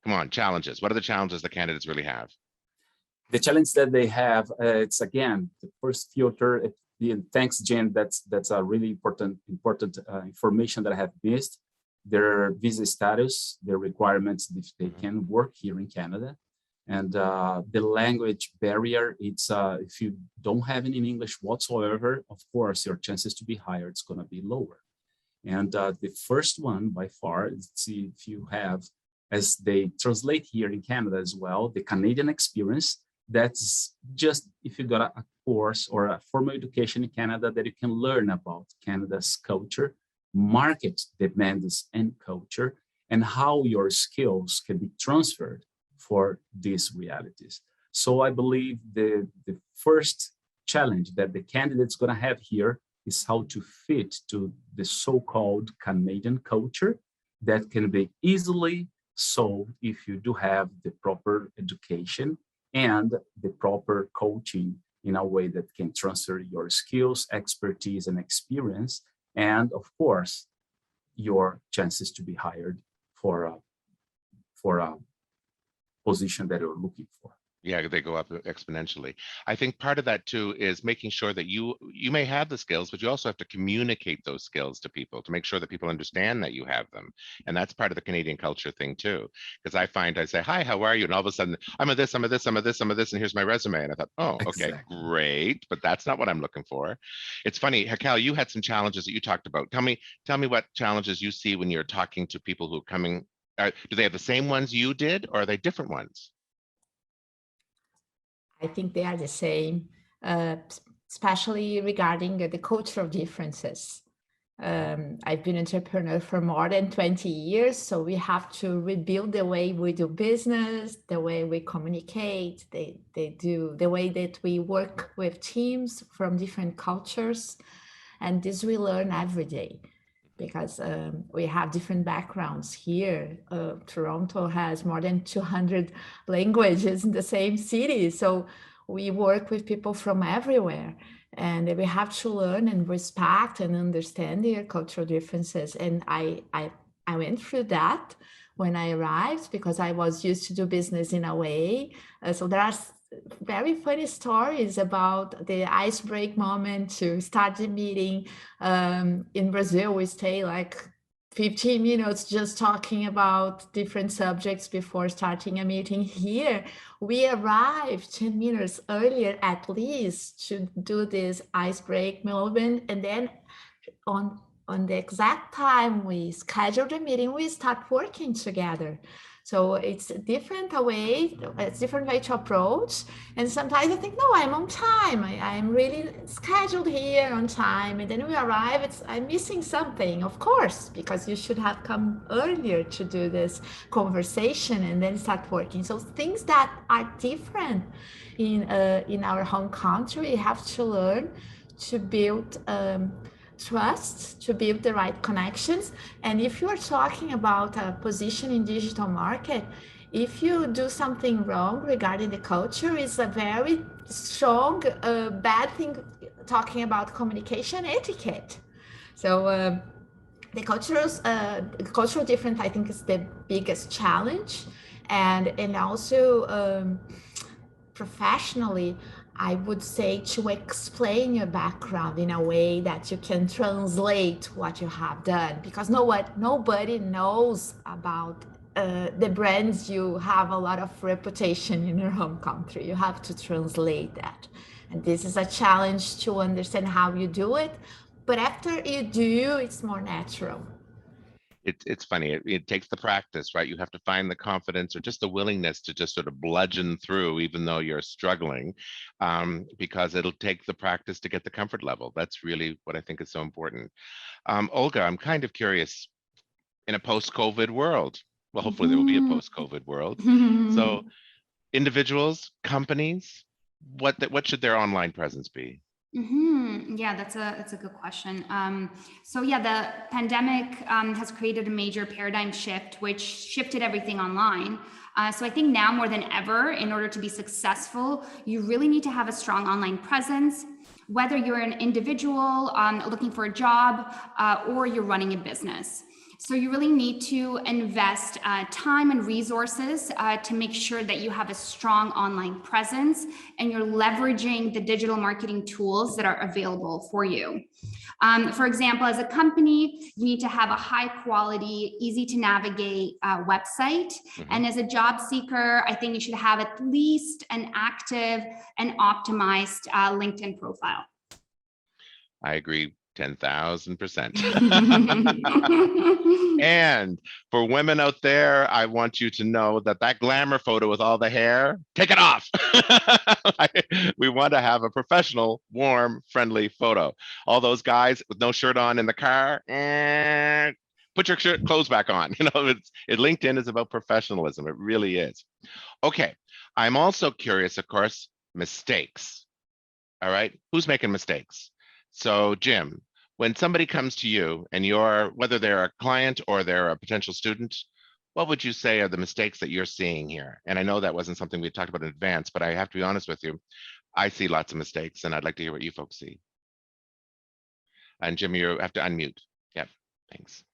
come on, challenges. What are the challenges the candidates really have? The challenge that they have, it's again, the first filter. Thanks, Jen. That's a really important information that I have missed. Their visa status, their requirements if they can work here in Canada, and the language barrier. It's if you don't have any English whatsoever, of course, your chances to be hired is going to be lower. And the first one by far is if you have, as they translate here in Canada as well, the Canadian experience. That's just if you got a course or a formal education in Canada that you can learn about Canada's culture, market demands and culture, and how your skills can be transferred for these realities. So I believe the first challenge that the candidate's going to have here is how to fit to the so-called Canadian culture that can be easily solved if you do have the proper education and the proper coaching in a way that can transfer your skills, expertise, and experience, and of course, your chances to be hired for a position that you're looking for. Yeah, they go up exponentially. I think part of that too is making sure that you may have the skills, but you also have to communicate those skills to people to make sure that people understand that you have them. And that's part of the Canadian culture thing too. Because I say, hi, how are you? And all of a sudden, I'm a this, I'm a this, I'm a this, I'm a this, and here's my resume. And I thought, oh, okay, great. But that's not what I'm looking for. It's funny, Raquel, you had some challenges that you talked about. Tell me what challenges you see when you're talking to people who are coming. Do they have the same ones you did, or are they different ones? I think they are the same, especially regarding the cultural differences. I've been an entrepreneur for more than 20 years, so we have to rebuild the way we do business, the way we communicate, the way that we work with teams from different cultures. And this we learn every day because we have different backgrounds here. Toronto has more than 200 languages in the same city. So we work with people from everywhere. And we have to learn and respect and understand their cultural differences. And I went through that when I arrived because I was used to do business in a way. So there are very funny stories about the ice break moment to start the meeting. In Brazil, we stay like 15 minutes just talking about different subjects before starting a meeting. Here, we arrived 10 minutes earlier at least to do this ice break moment. And then on the exact time we schedule the meeting, we start working together. So it's a different way to approach. And sometimes I think, no, I'm on time. I'm really scheduled here on time. And then we arrive, I'm missing something, of course, because you should have come earlier to do this conversation and then start working. So things that are different in our home country, we have to learn to build trust, to build the right connections. And if you are talking about a position in digital market, if you do something wrong regarding the culture, it's a very strong bad thing talking about communication etiquette. So the cultural difference, I think, is the biggest challenge. And also professionally, I would say to explain your background in a way that you can translate what you have done, because nobody knows about the brands. You have a lot of reputation in your home country. You have to translate that. And this is a challenge to understand how you do it. But after you do, it's more natural. It's funny. It takes the practice, right? You have to find the confidence or just the willingness to just sort of bludgeon through, even though you're struggling, because it'll take the practice to get the comfort level. That's really what I think is so important. Olga, I'm kind of curious, in a post-COVID world, well, hopefully there will be a post-COVID world. So individuals, companies, what should their online presence be? Yeah, that's a good question. So yeah, the pandemic has created a major paradigm shift, which shifted everything online. So I think now more than ever, in order to be successful, you really need to have a strong online presence, whether you're an individual looking for a job or you're running a business. So you really need to invest time and resources to make sure that you have a strong online presence and you're leveraging the digital marketing tools that are available for you. For example, as a company, you need to have a high quality, easy to navigate website. And as a job seeker, I think you should have at least an active and optimized LinkedIn profile. I agree 10,000%. And for women out there, I want you to know that that glamour photo with all the hair, take it off. We want to have a professional, warm, friendly photo. All those guys with no shirt on in the car, put your clothes back on. You know, LinkedIn is about professionalism. It really is. Okay. I'm also curious, of course, mistakes. All right. Who's making mistakes? So Jim, when somebody comes to you and whether they're a client or they're a potential student, what would you say are the mistakes that you're seeing here? And I know that wasn't something we talked about in advance, but I have to be honest with you. I see lots of mistakes and I'd like to hear what you folks see. And Jim, you have to unmute. Yep, thanks.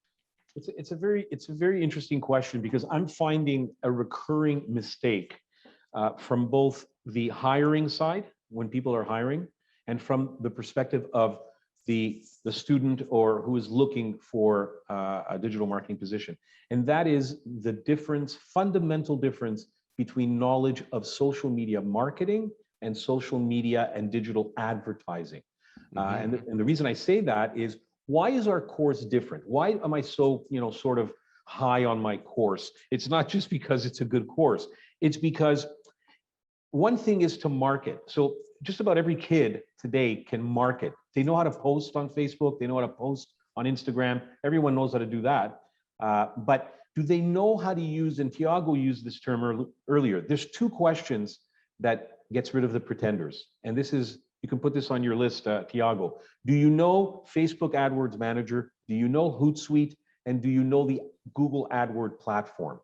It's a very interesting question because I'm finding a recurring mistake from both the hiring side when people are hiring and from the perspective of the student or who is looking for a digital marketing position. And that is the fundamental difference between knowledge of social media marketing and social media and digital advertising. And the reason I say that is, why is our course different? Why am I so, sort of high on my course? It's not just because it's a good course. It's because one thing is to market. So just about every kid today can market. They know how to post on Facebook. They know how to post on Instagram. Everyone knows how to do that. But do they know how to use, and Tiago used this term earlier, there's two questions that gets rid of the pretenders. And this is, you can put this on your list, Tiago. Do you know Facebook AdWords Manager? Do you know Hootsuite? And do you know the Google AdWords platform?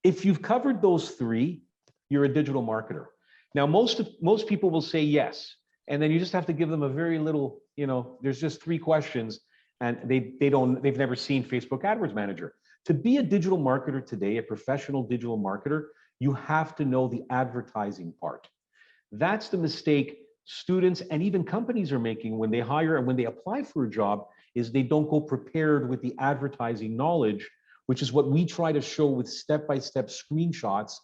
If you've covered those three, you're a digital marketer. Now, most people will say yes, and then you just have to give them a very little, there's just three questions, and they've never seen Facebook AdWords Manager. To be a digital marketer today, a professional digital marketer, you have to know the advertising part. That's the mistake students and even companies are making when they hire and when they apply for a job, is they don't go prepared with the advertising knowledge, which is what we try to show with step-by-step screenshots.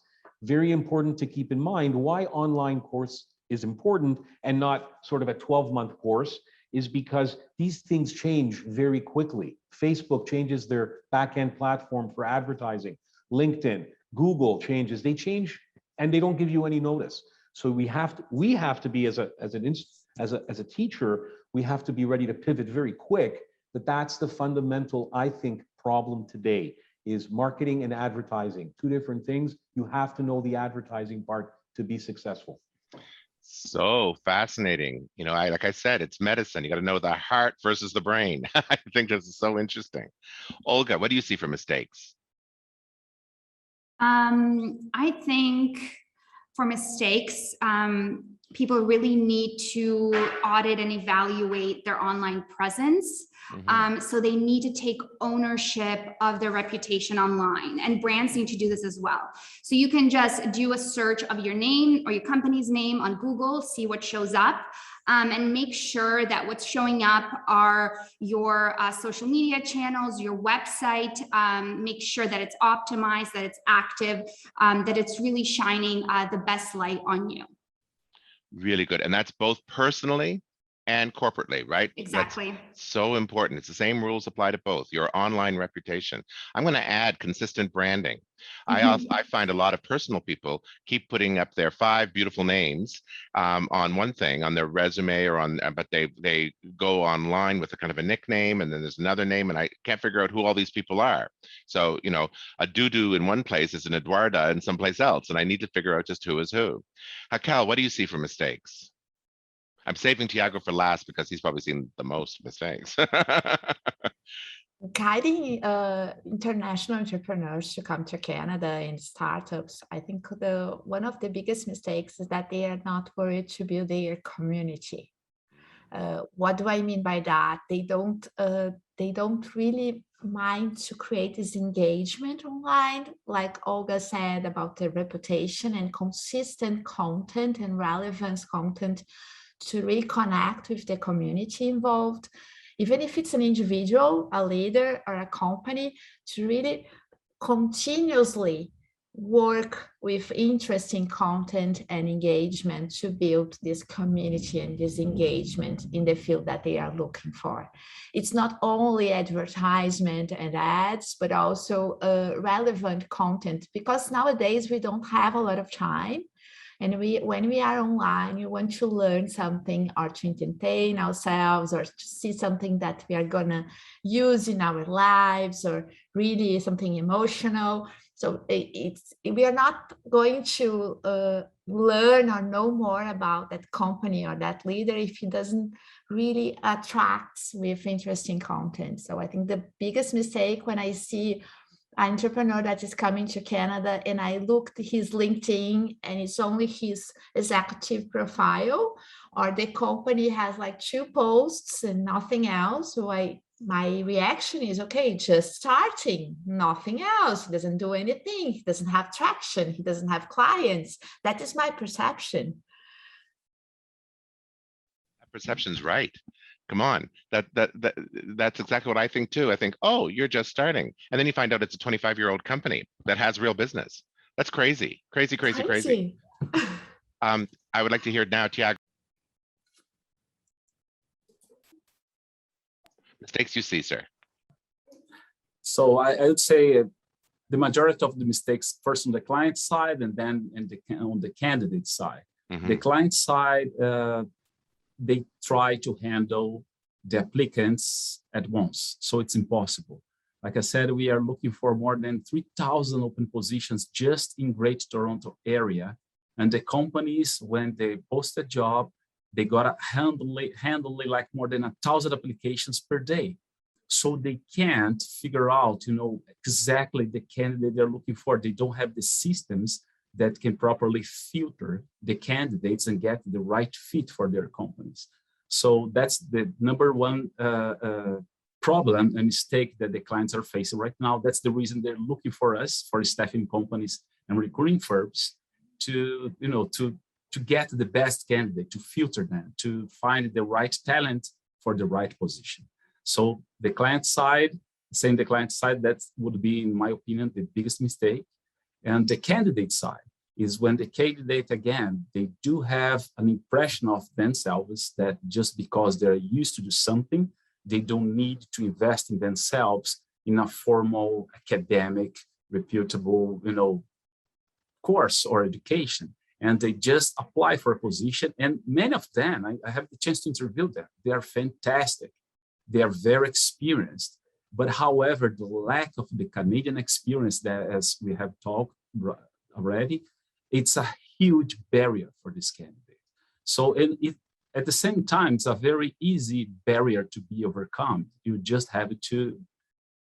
Very important to keep in mind why online course is important and not sort of a 12-month course is because these things change very quickly. Facebook changes their back-end platform for advertising. LinkedIn, Google changes, they change and they don't give you any notice. So we have to be as a teacher, we have to be ready to pivot very quick. But that's the fundamental, I think, problem today is marketing and advertising, two different things. You have to know the advertising part to be successful. So fascinating. Like I said, it's medicine. You got to know the heart versus the brain. I think this is so interesting. Olga, what do you see for mistakes? I think for mistakes, people really need to audit and evaluate their online presence. So they need to take ownership of their reputation online, and brands need to do this as well. So you can just do a search of your name or your company's name on Google, see what shows up, and make sure that what's showing up are your social media channels, your website. Make sure that it's optimized, that it's active, that it's really shining the best light on you. Really good. And that's both personally and corporately, right? Exactly. That's so important. It's the same rules apply to both. Your online reputation. I'm going to add consistent branding. I find a lot of personal people keep putting up their 5 beautiful names on one thing on their resume or on, but they go online with a kind of a nickname, and then there's another name, and I can't figure out who all these people are. So, you know, a Dudu in one place is an Eduarda in someplace else, and I need to figure out just who is who. Hakel, what do you see for mistakes? I'm saving Tiago for last because he's probably seen the most mistakes. Guiding international entrepreneurs to come to Canada and startups, I think one of the biggest mistakes is that they are not worried to build their community. What do I mean by that? They don't really mind to create this engagement online, like Olga said about the reputation and consistent content and relevance content to reconnect with the community involved, even if it's an individual, a leader, or a company, to really continuously work with interesting content and engagement to build this community and this engagement in the field that they are looking for. It's not only advertisement and ads, but also relevant content, because nowadays we don't have a lot of time. And when we are online, we want to learn something or to entertain ourselves or to see something that we are gonna use in our lives or really something emotional. So we are not going to learn or know more about that company or that leader if it doesn't really attract with interesting content. So I think the biggest mistake when I see an entrepreneur that is coming to Canada and I looked his LinkedIn and it's only his executive profile, or the company has like 2 posts and nothing else. So my reaction is, okay, just starting, nothing else. He doesn't do anything. He doesn't have traction. He doesn't have clients. That is my perception. That perception's right. Come on, that's exactly what I think too. I think, oh, you're just starting, and then you find out it's a 25-year-old company that has real business. That's crazy, crazy, crazy, crazy. I would like to hear now, Tiago. Mistakes you see, sir. So I would say the majority of the mistakes first on the client side and then on the candidate side. Mm-hmm. The client side, they try to handle the applicants at once. So it's impossible. Like I said, we are looking for more than 3,000 open positions just in Greater Toronto area. And the companies, when they post a job, they gotta handle like more than 1,000 applications per day. So they can't figure out, exactly the candidate they're looking for. They don't have the systems that can properly filter the candidates and get the right fit for their companies. So that's the number one problem and mistake that the clients are facing right now. That's the reason they're looking for us, for staffing companies and recruiting firms, to get the best candidate, to filter them, to find the right talent for the right position. So the client side, that would be, in my opinion, the biggest mistake. And the candidate side is when the candidate, again, they do have an impression of themselves that just because they're used to do something, they don't need to invest in themselves in a formal, academic, reputable, course or education. And they just apply for a position. And many of them, I have the chance to interview them. They are fantastic. They are very experienced. But however, the lack of the Canadian experience that, as we have talked already, it's a huge barrier for this candidate. So at the same time, it's a very easy barrier to be overcome. You just have to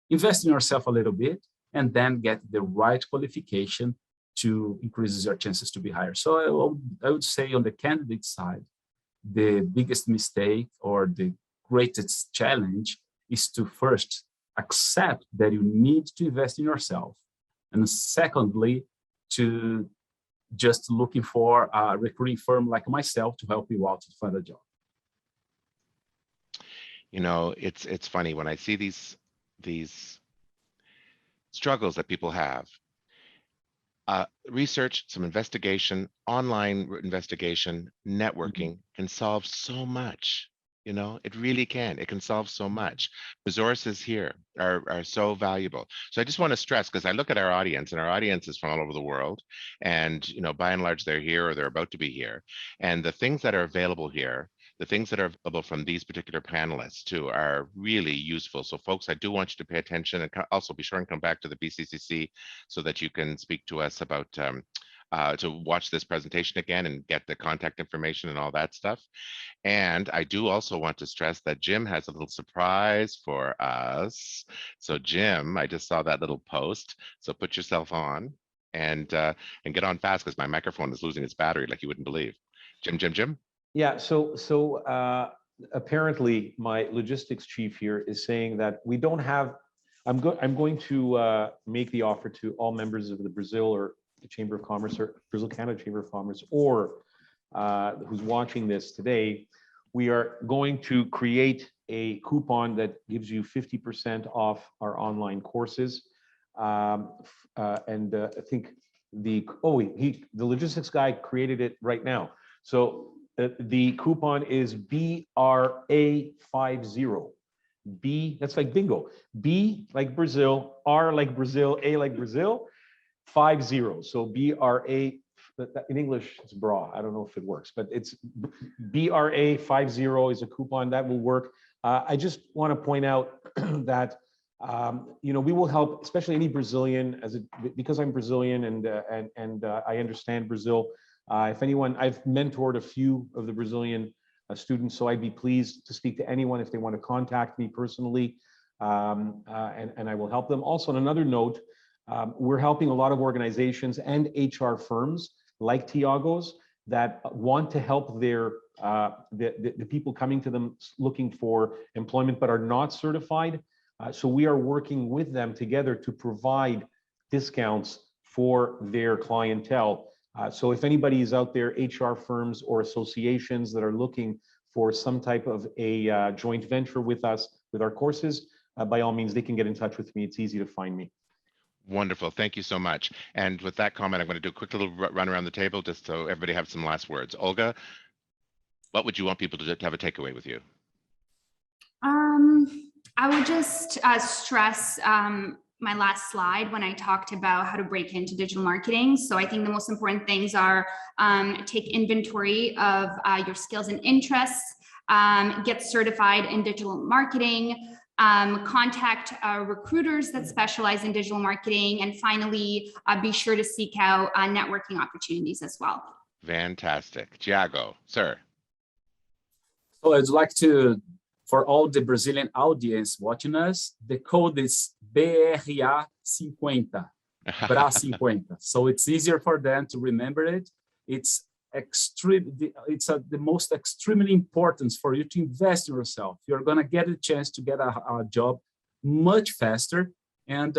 invest in yourself a little bit and then get the right qualification to increase your chances to be hired. So I would say on the candidate side, the biggest mistake or the greatest challenge is to first accept that you need to invest in yourself. And secondly, to just looking for a recruiting firm like myself to help you out to find a job. It's funny when I see these struggles that people have. Research, some investigation, online investigation, networking can solve so much. You know, it really can. It can solve so much. Resources here are so valuable. So I just want to stress, because I look at our audience, and our audience is from all over the world. And, you know, by and large, they're here or they're about to be here. And the things that are available here, the things that are available from these particular panelists too, are really useful. So folks, I do want you to pay attention, and also be sure and come back to the BCCC so that you can speak to us about to watch this presentation again and get the contact information and all that stuff. And I do also want to stress that Jim has a little surprise for us. So Jim, I just saw that little post. So put yourself on and get on fast, because my microphone is losing its battery like you wouldn't believe. Jim. Yeah, so apparently my logistics chief here is saying that we don't have, I'm going to make the offer to all members of the Brazil or the Chamber of Commerce or Brazil Canada Chamber of Commerce, or who's watching this today. We are going to create a coupon that gives you 50% off our online courses. I think the logistics guy created it right now. So the coupon is BRA50. B, that's like bingo. B like Brazil, R like Brazil, A like Brazil, 50. So BRA, in English it's bra. I don't know if it works, but it's BRA50 is a coupon that will work. I just want to point out that you know, we will help, especially any Brazilian, because I'm Brazilian and I understand Brazil. If anyone, I've mentored a few of the Brazilian students, so I'd be pleased to speak to anyone if they want to contact me personally, and I will help them. Also, on another note, we're helping a lot of organizations and HR firms like Tiago's that want to help their the people coming to them looking for employment but are not certified. So we are working with them together to provide discounts for their clientele. So if anybody is out there, HR firms or associations that are looking for some type of a joint venture with us, with our courses, by all means, they can get in touch with me. It's easy to find me. Wonderful. Thank you so much. And with that comment, I'm going to do a quick little run around the table just so everybody have some last words. Olga, what would you want people to have a takeaway with you? I would just stress my last slide when I talked about how to break into digital marketing. So I think the most important things are take inventory of your skills and interests, get certified in digital marketing, contact recruiters that specialize in digital marketing, and finally, be sure to seek out networking opportunities as well. Fantastic. Tiago, sir. So I'd like to, for all the Brazilian audience watching us, the code is BRA50, BRA50. So it's easier for them to remember it. It's the most extremely important for you to invest in yourself. You're going to get a chance to get a job much faster. And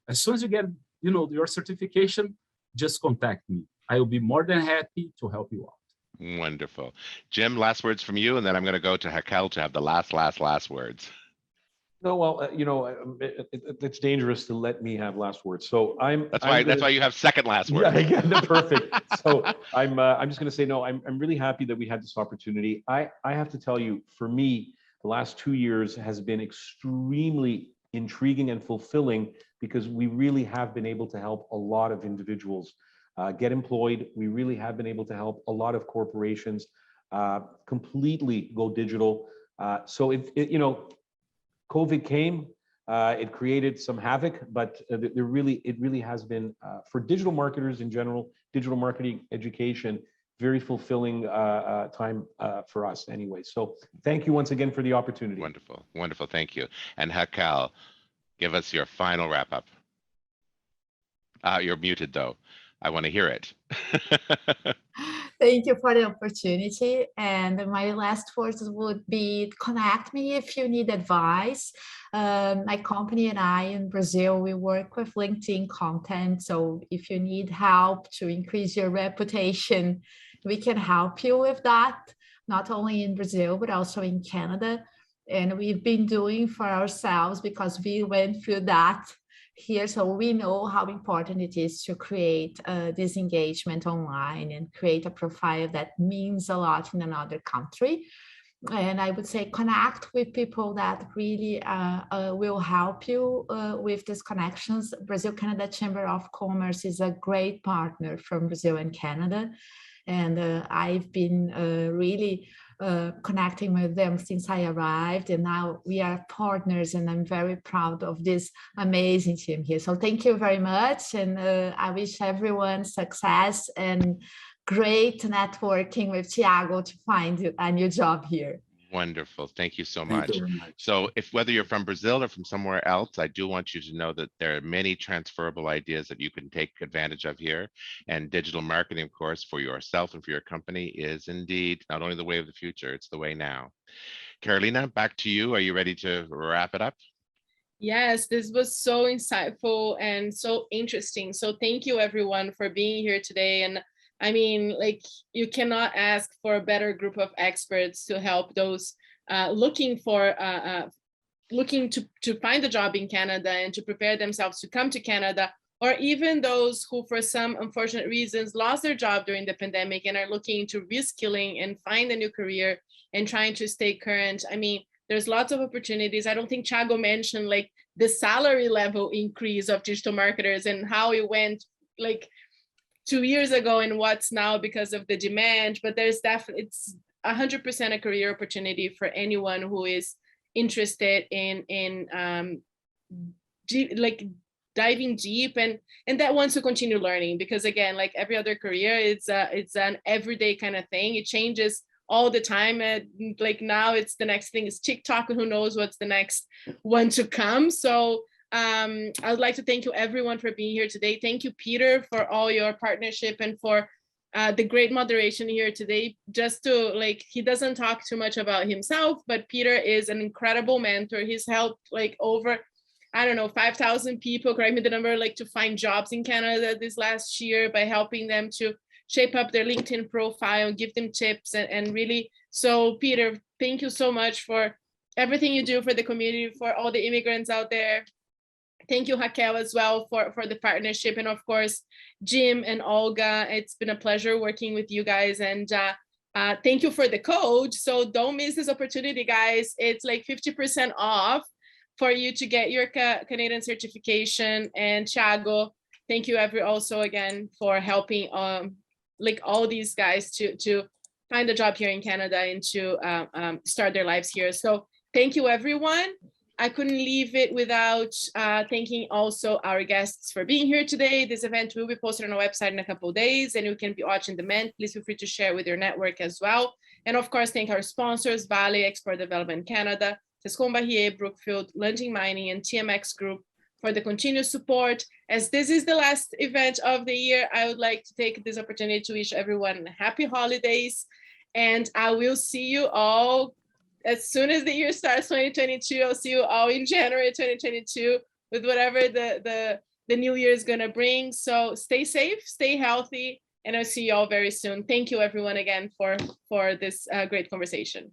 as soon as you get, you know, your certification, just contact me. I will be more than happy to help you out. Wonderful. Jim, last words from you, and then I'm going to go to Raquel to have the last words. No, well, you know, it's dangerous to let me have last words. So That's why you have second last words. Yeah, perfect. So I'm just going to say no. I'm really happy that we had this opportunity. I have to tell you, for me, the last 2 years has been extremely intriguing and fulfilling because we really have been able to help a lot of individuals get employed. We really have been able to help a lot of corporations completely go digital. So you know, COVID came, it created some havoc, but it really has been, for digital marketers in general, digital marketing education, very fulfilling time for us anyway. So thank you once again for the opportunity. Wonderful, wonderful, thank you. And Raquel, give us your final wrap up. You're muted though. I want to hear it. Thank you for the opportunity. And my last words would be, connect me if you need advice. My company and I in Brazil, we work with LinkedIn content. So if you need help to increase your reputation, we can help you with that, not only in Brazil, but also in Canada. And we've been doing for ourselves because we went through that here, so we know how important it is to create this engagement online and create a profile that means a lot in another country. and I would say connect with people that really will help you with these connections. Brazil-Canada Chamber of Commerce is a great partner from Brazil and Canada. And I've been really connecting with them since I arrived, and now we are partners, and I'm very proud of this amazing team here. So thank you very much, and I wish everyone success and great networking with Thiago to find a new job here. Wonderful. Thank you so Thank much. you very much. So if whether you're from Brazil or from somewhere else, I do want you to know that there are many transferable ideas that you can take advantage of here. And digital marketing, of course, for yourself and for your company is indeed not only the way of the future, it's the way now. Carolina, back to you. Are you ready to wrap it up? Yes, this was so insightful and so interesting. So thank you everyone for being here today. And I mean, like, you cannot ask for a better group of experts to help those looking to find a job in Canada and to prepare themselves to come to Canada, or even those who for some unfortunate reasons lost their job during the pandemic and are looking to reskilling and find a new career and trying to stay current. I mean, there's lots of opportunities. I don't think Thiago mentioned like the salary level increase of digital marketers and how it went like 2 years ago and what's now because of the demand, but there's definitely, it's 100% a career opportunity for anyone who is interested in like diving deep and that wants to continue learning, because again, like every other career, it's an everyday kind of thing. It changes all the time. Like now it's the next thing is TikTok, and who knows what's the next one to come. So I would like to thank you everyone for being here today. Thank you, Peter, for all your partnership and for the great moderation here today. Just to like, he doesn't talk too much about himself, but Peter is an incredible mentor. He's helped like over, I don't know, 5,000 people, correct me the number, like to find jobs in Canada this last year by helping them to shape up their LinkedIn profile and give them tips and really. So Peter, thank you so much for everything you do for the community, for all the immigrants out there. Thank you, Raquel, as well for the partnership. And of course, Jim and Olga, it's been a pleasure working with you guys. And thank you for the code. So don't miss this opportunity, guys. It's like 50% off for you to get your Canadian certification. And Thiago, thank you also again for helping like all these guys to find a job here in Canada and to start their lives here. So thank you, everyone. I couldn't leave it without thanking also our guests for being here today. This event will be posted on our website in a couple of days, and you can be watching the demand. Please feel free to share with your network as well. And of course, thank our sponsors, Vale, Export Development Canada, Tescon Barrier, Brookfield, Lundin Mining, and TMX Group for the continued support. As this is the last event of the year, I would like to take this opportunity to wish everyone happy holidays. And I will see you all as soon as the year starts, 2022. I'll see you all in January 2022 with whatever the new year is gonna bring. So stay safe, stay healthy, and I'll see you all very soon. Thank you everyone again for this great conversation.